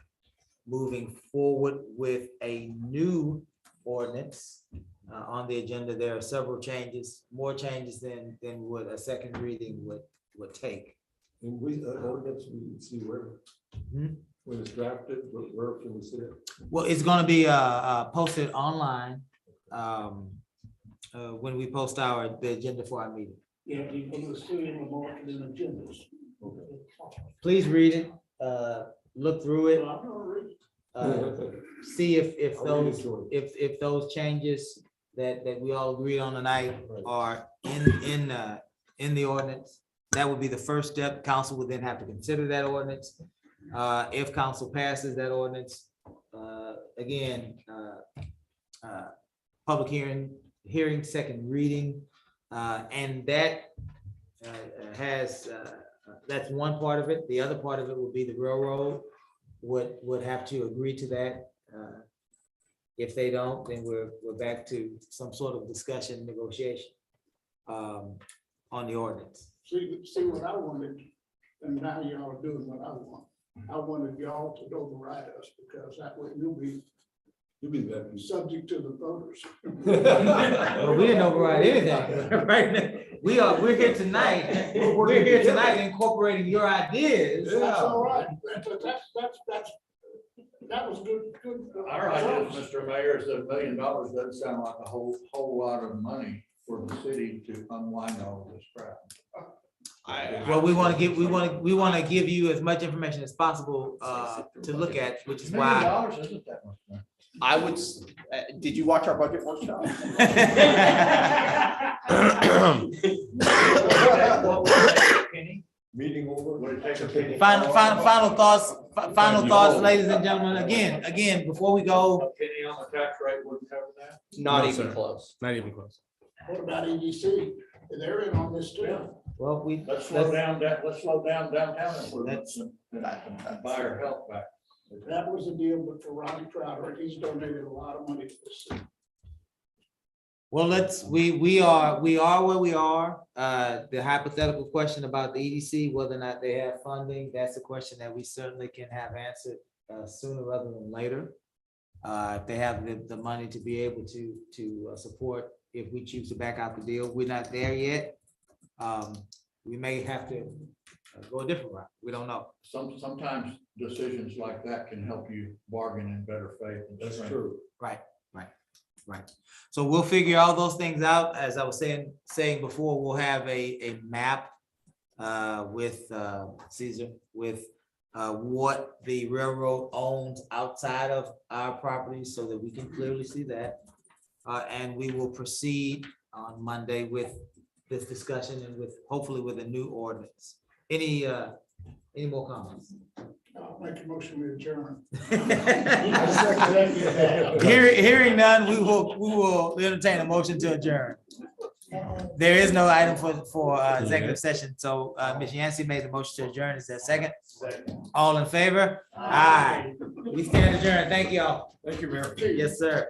moving forward with a new ordinance on the agenda. There are several changes, more changes than what a second reading would take. And we, ordinance, we see where. When it's drafted, where can we see it? Well, it's gonna be posted online when we post the agenda for our meeting. Yeah, you're gonna see in the market and agendas. Please read it, look through it, So I'm gonna read it. see if I'll read those, it to if those changes that we all agreed on tonight are in the ordinance. That would be the first step. Council would then have to consider that ordinance. If council passes that ordinance, again, public hearing, second reading, and that that's one part of it. The other part of it would be the railroad would have to agree to that. If they don't, then we're back to some sort of discussion, negotiation on the ordinance. See what I wanted, and now y'all are doing what I want. I wanted y'all to override us, because that way you'll be subject to the voters. Well, we didn't override anything, right? We're here tonight. We're here tonight incorporating your ideas. That's all right. That was good. Our idea, Mr. Mayor, is that $1 million doesn't sound like a whole lot of money for the city to unwind all of this crap. Well, we want to give you as much information as possible to look at, which is $1 million why. isn't that much money. I would, did you watch our budget workshop? Meeting over. Final thoughts, ladies and gentlemen. Again, before we go, Penny on the tax rate wouldn't cover that? Not No, even sir. close. Not even close. What about EDC? They're in on this too. well, Let's slow down downtown improvements and buy our health back. That was the deal, but for Ronnie Crowder, he's donated a lot of money to this city. well, we are where we are. The hypothetical question about the EDC, whether or not they have funding, that's a question that we certainly can have answered sooner rather than later. If they have the money to be able to support, if we choose to back out the deal, we're not there yet. We may have to go a different route. We don't know. Sometimes decisions like that can help you bargain in better faith. and That's strength. true. Right. So we'll figure all those things out. As I was saying before, we'll have a map with Caesar, with what the railroad owns outside of our property, so that we can clearly see that. And we will proceed on Monday with this discussion and hopefully with a new ordinance. Any more comments? I'll make a motion to adjourn. Hearing none, we will entertain a motion to adjourn. There is no item for executive session, so Ms. Yancey made the motion to adjourn. Is there a second? All in favor? Aye. We stand adjourned. Thank you all. Thank you, Mayor. Yes, sir.